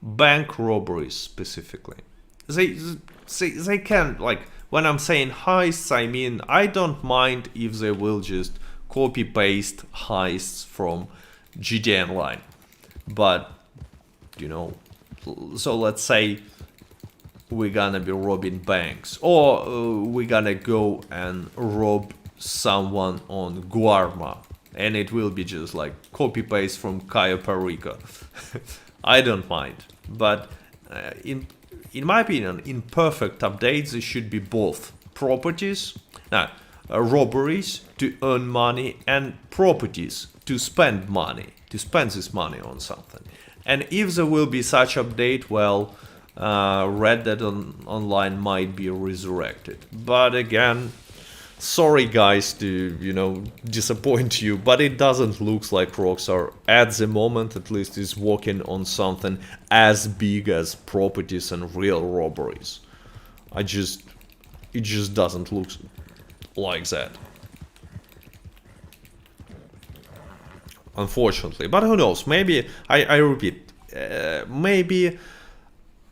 bank robberies specifically. They can, like, when I'm saying heists, I mean I don't mind if they will just copy-paste heists from GTA Online, but you know, so let's say we're gonna be robbing banks, or we're gonna go and rob someone on Guarma, and it will be just like copy-paste from Cayo Perico. I don't mind, but in my opinion, in perfect updates, there should be both properties, robberies to earn money, and properties to spend money, to spend this money on something. And if there will be such update, well, Red Dead Online might be resurrected. But again, sorry guys to, you know, disappoint you, but it doesn't look like Rockstar, at the moment at least, is working on something as big as properties and real robberies. It just doesn't look like that. Unfortunately, but who knows, maybe, I repeat, maybe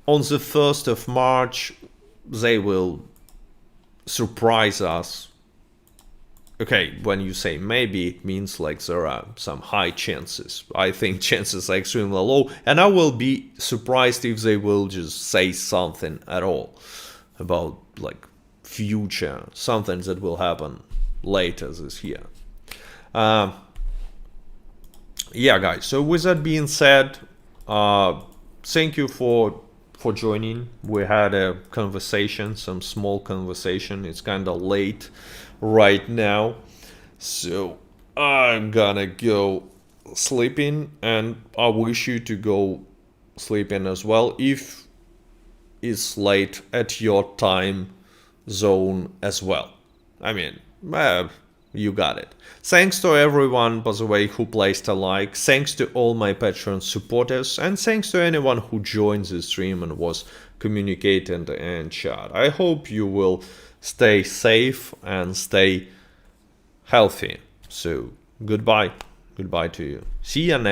on the 1st of March they will surprise us. Okay, when you say maybe, it means like there are some high chances. I think chances are extremely low, and I will be surprised if they will just say something at all about like future, something that will happen later this year. Yeah, guys, so with that being said, thank you for joining. We had a conversation, some small conversation. It's kind of late right now, so I'm gonna go sleeping, and I wish you to go sleeping as well if it's late at your time zone as well. I mean, you got it. Thanks to everyone, by the way, who placed a like. Thanks to all my Patreon supporters. And thanks to anyone who joined the stream and was communicating and chat. I hope you will stay safe and stay healthy. So, goodbye. Goodbye to you. See you next.